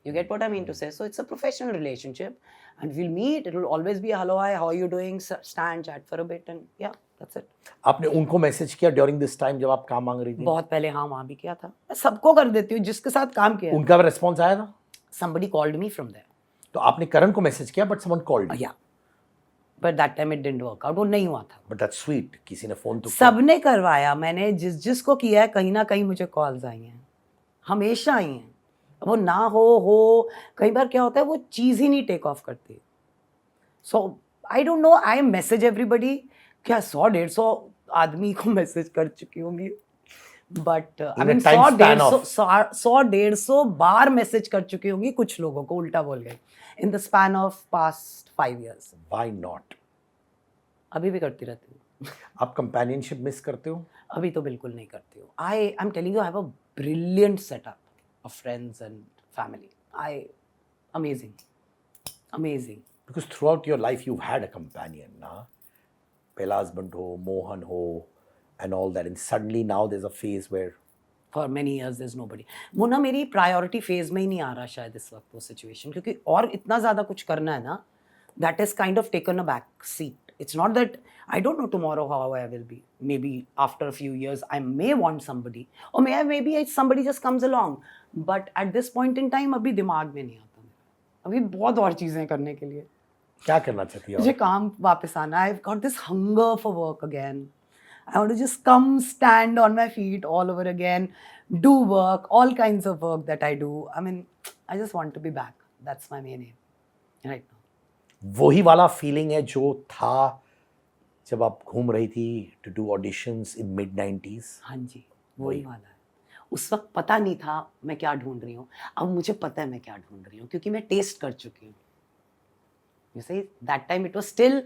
You get what I mean to say? So it's a professional relationship, and we'll meet. It will always be a hello, hi, how are you doing? Stand, chat for a bit, and yeah, that's it. आपने उनको message किया during this time जब आप काम मांग रही थी? बहुत पहले, हाँ, वहाँ भी किया था. मैं सबको कर देती हूँ जिसके साथ काम किया. उनका रिस्पॉन्स आया था? Somebody called me from there. तो आपने करण को मैसेज किया, but someone called? Yeah, but that time it didn't work out. वो नहीं हुआ था. बट दैट्स स्वीट, किसी ने फोन तो सबने करवाया, मैंने जिसको किया है, कहीं ना कहीं मुझे कॉल्स आई हैं, हमेशा आई हैं. वो ना हो कई बार क्या होता है, वो चीज़ ही नहीं टेक ऑफ करती. So I don't know, I message everybody. क्या 100-150 आदमी को मैसेज कर चुकी होंगी, बट आई मीन 100-150 बार मैसेज कर चुकी होंगी कुछ लोगों को, उल्टा बोल गए, in the span of past 5 years. Why not? अभी भी करती रहती हूँ. आप कंपेनियनशिप मिस करते हो? अभी तो बिल्कुल नहीं करती हूँ. I am telling you, I have a brilliant setup of friends and family. Amazing. Because throughout your life you've had a companion, na? Pehla husband ho, Mohan ho, and all that, and suddenly now there's a phase where For many years there's nobody. वो ना मेरी priority phase में ही नहीं आ रहा शायद इस वक्त वो सिचुएशन, क्योंकि और इतना ज़्यादा कुछ करना है ना, that has kind of taken a back seat It's not that I don't know tomorrow how I will be. Maybe after a few years, I may want somebody, or maybe somebody just comes along. But at this point in time, अभी दिमाग में नहीं आता मेरा. अभी बहुत और चीजें करने के लिए. क्या करना चाहती हो? मुझे काम वापस आना. I've got this hunger for work again. I want to just come stand on my feet all over again, do work, all kinds of work that I do. I mean, I just want to be back. That's my main aim right now. वही वाला feeling है जो था जब आप घूम रही थी to do auditions in mid-90s? हाँ जी, वही वाला है. उस वक्त पता नहीं था मैं क्या ढूंढ रही हूँ. अब मुझे पता है मैं क्या ढूंढ रही हूँ क्योंकि मैं टेस्ट कर चुकी हूँ. You see, that time it was still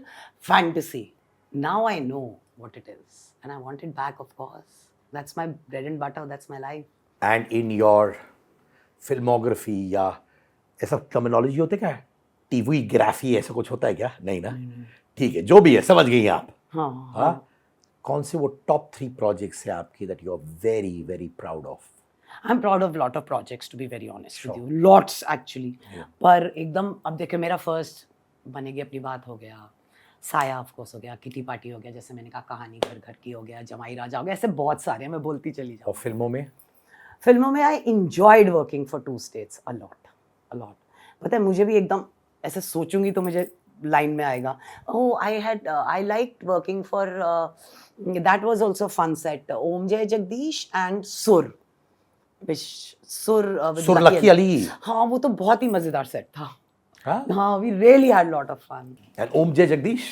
fantasy. Now I know what it is. And I want it back, of course. That's my bread and butter. That's my life. And in your filmography या ऐसा terminology होते क्या? TV graphy ऐसा कुछ होता है क्या? नहीं ना? ठीक है, जो भी है समझ गई आप. हाँ. कौन से वो टॉप 3 प्रोजेक्ट्स हैं आपकी that you are very very proud of? I'm proud of a lot of projects, to be very honest with you. Lots actually. पर एकदम अब देखिए मेरा फर्स्ट बनेगी अपनी बात हो गया, साया ऑफ कोर्स हो गया, किटी पार्टी हो गया, जैसे मैंने कहा कहानी घर घर की हो गया, जमाई राजा हो गया, ऐसे बहुत सारे हैं, मैं बोलती चली जाऊँ. और फिल्मों में? फिल्मों में I enjoyed working for 2 states a lot. पता है मुझे भी एकदम ऐसे सोचूंगी तो मुझे लाइन में आएगा. Oh I like working for that was also fun set, Om Jai Jagdish and सुर सुर लकी अली. हाँ वो तो बहुत ही मजेदार सेट था. हाँ? हाँ we really had lot of fun. And Om Jai Jagdish?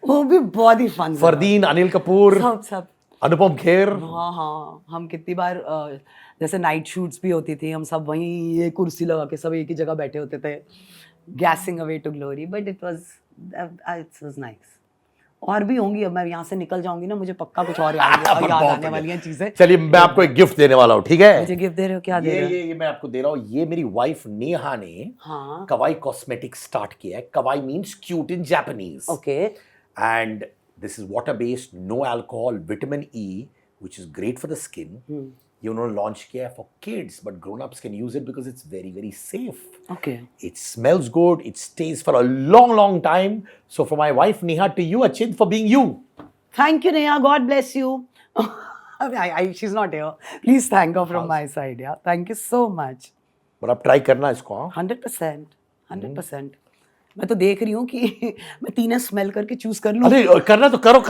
वो भी बहुत ही फन. फरदीन, अनिल कपूर, सब अनुपम खेर. हाँ हम कितनी बार जैसे नाइट शूट्स भी होती थी, हम सब वहीं ये कुर्सी लगा के सब एक ही जगह बैठे होते थे, gassing away to glory. But it was nice. और भी होंगी. अब मैं यहाँ से निकल जाऊंगी ना, मुझे पक्का कुछ और याद आने वाली हैं चीजें. चलिए मैं आपको एक गिफ्ट देने वाला हूँ, ठीक है? मुझे गिफ्ट दे रहे हो? क्या दे रहे हो? ये मैं आपको दे रहा हूँ. ये मेरी वाइफ नेहा ने हाँ. कवाई कॉस्मेटिक्स स्टार्ट किया है. Kawaii means cute in Japanese. Okay. And this is water based, no alcohol, vitamin E, which is great for the skin. ये उन्होंने लॉन्च किया है for kids, but grown-ups can use it because it's very very safe. Okay. It smells good, it stays for a long time. So for my wife Neha, to you Achint, for being you. Thank you, Neha. God bless you. She's not here. Please thank her from my side. Yeah. Thank you so much. But आप try करना इसको. हाँ? 100%. 100%. मैं तो देख रही हूँ कि मैं तीनों स्मेल करके चूज कर लूँ. अरे करना तो करो.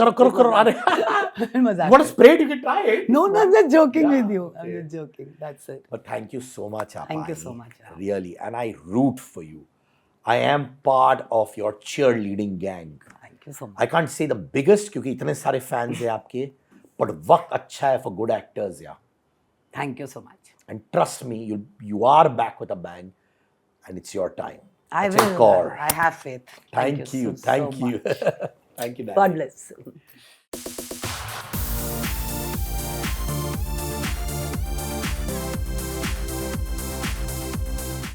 अरे मजाक. What a spray you can try it. No, I'm just joking with you. I'm just joking. That's it. But thank you so much, Apani. Thank you so much. Really, and I root for you. I am part of your cheerleading gang. Thank you so much. I can't say the biggest क्योंकि इतने सारे fans हैं आपके, but वक्त अच्छा है for good actors, yeah. Thank you so much. And trust me, you are back with a bang, and it's your time. I Achint will. Kaur. I have faith. Thank you. so much. Thank you, Dad. God bless.